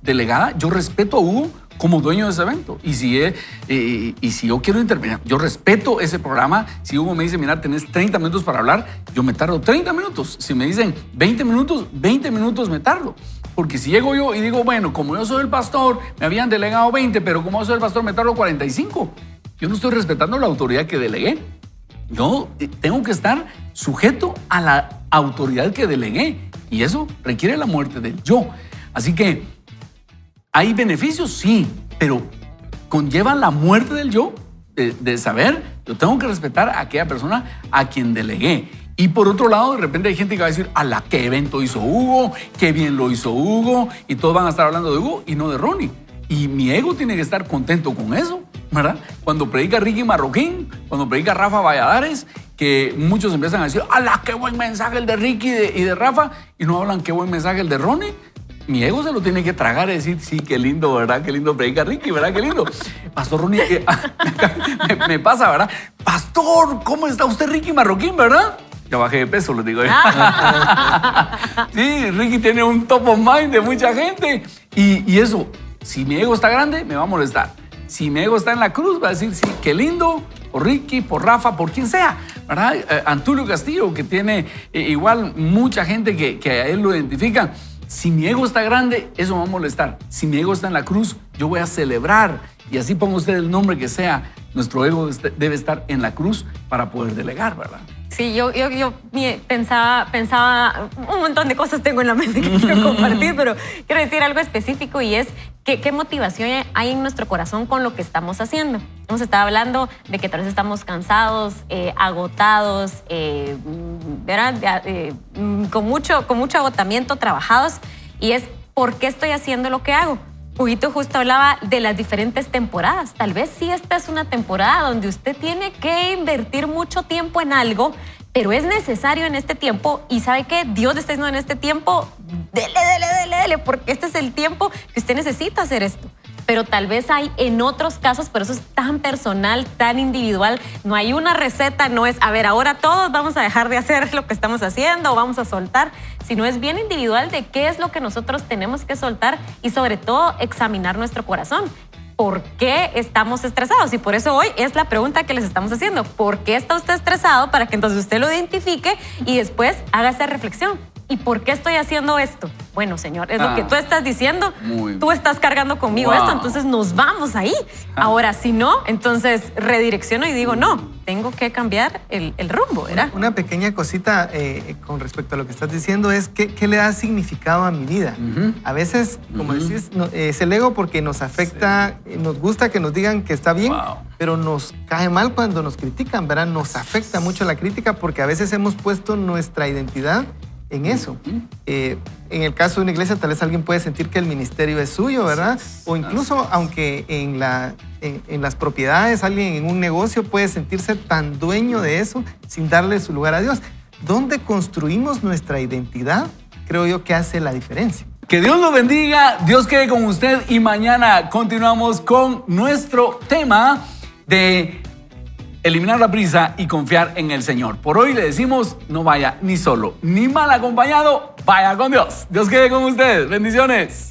delegada, yo respeto a Hugo como dueño de ese evento. Y si yo quiero intervenir, yo respeto ese programa. Si Hugo me dice, mira, tenés 30 minutos para hablar, yo me tardo 30 minutos. Si me dicen 20 minutos me tardo. Porque si llego yo y digo, bueno, como yo soy el pastor, me habían delegado 20, pero como yo soy el pastor, me tardo 45. Yo no estoy respetando la autoridad que delegué. Yo tengo que estar sujeto a la autoridad que delegué. Y eso requiere la muerte del yo. Así que, ¿hay beneficios? Sí, pero conlleva la muerte del yo, de saber, yo tengo que respetar a aquella persona a quien delegué. Y por otro lado, de repente hay gente que va a decir, ¡ala, qué evento hizo Hugo! ¡Qué bien lo hizo Hugo! Y todos van a estar hablando de Hugo y no de Ronnie. Y mi ego tiene que estar contento con eso, ¿verdad? Cuando predica Ricky Marroquín, cuando predica Rafa Valladares, que muchos empiezan a decir, ¡ala, qué buen mensaje el de Ricky y de Rafa! Y no hablan qué buen mensaje el de Ronnie. Mi ego se lo tiene que tragar y decir, sí, qué lindo, ¿verdad? Qué lindo predica Ricky, ¿verdad? Qué lindo. Pastor Ronnie, me pasa, ¿verdad? Pastor, ¿cómo está usted, Ricky Marroquín, verdad? Ya bajé de peso, les digo. Sí, Ricky tiene un top of mind de mucha gente. Y eso, si mi ego está grande, me va a molestar. Si mi ego está en la cruz, va a decir, sí, qué lindo, por Ricky, por Rafa, por quien sea, ¿verdad? Antulio Castillo, que tiene igual mucha gente que a él lo identifica. Si mi ego está grande, eso me va a molestar. Si mi ego está en la cruz, yo voy a celebrar. Y así ponga usted el nombre que sea, nuestro ego debe estar en la cruz para poder delegar, ¿verdad? Sí, yo pensaba un montón de cosas tengo en la mente que quiero compartir, pero quiero decir algo específico y es qué motivación hay en nuestro corazón con lo que estamos haciendo. Hemos estado hablando de que tal vez estamos cansados, agotados, ¿verdad? Con mucho agotamiento, trabajados, y es ¿por qué estoy haciendo lo que hago? Huguito justo hablaba de las diferentes temporadas. Tal vez sí esta es una temporada donde usted tiene que invertir mucho tiempo en algo, pero es necesario en este tiempo. Y ¿sabe qué? Dios le está diciendo en este tiempo, dele, porque este es el tiempo que usted necesita hacer esto. Pero tal vez hay en otros casos, pero eso es tan personal, tan individual. No hay una receta, no es, a ver, ahora todos vamos a dejar de hacer lo que estamos haciendo o vamos a soltar, sino es bien individual de qué es lo que nosotros tenemos que soltar y sobre todo examinar nuestro corazón. ¿Por qué estamos estresados? Y por eso hoy es la pregunta que les estamos haciendo. ¿Por qué está usted estresado? Para que entonces usted lo identifique y después haga esa reflexión. ¿Y por qué estoy haciendo esto? Bueno, Señor, es lo que tú estás diciendo. Tú estás cargando conmigo esto, entonces nos vamos ahí. Ahora, si no, entonces redirecciono y digo, no, tengo que cambiar el rumbo, ¿verdad? Una pequeña cosita con respecto a lo que estás diciendo es ¿qué le da significado a mi vida? A veces, como decís, es el ego porque nos afecta, nos gusta que nos digan que está bien, pero nos cae mal cuando nos critican, ¿verdad? Nos afecta mucho la crítica porque a veces hemos puesto nuestra identidad en eso. En el caso de una iglesia, tal vez alguien puede sentir que el ministerio es suyo, ¿verdad? O incluso, aunque en las propiedades, alguien en un negocio puede sentirse tan dueño de eso sin darle su lugar a Dios. ¿Dónde construimos nuestra identidad? Creo yo que hace la diferencia. Que Dios lo bendiga, Dios quede con usted y mañana continuamos con nuestro tema de eliminar la prisa y confiar en el Señor. Por hoy le decimos, no vaya ni solo ni mal acompañado, vaya con Dios. Dios quede con ustedes. Bendiciones.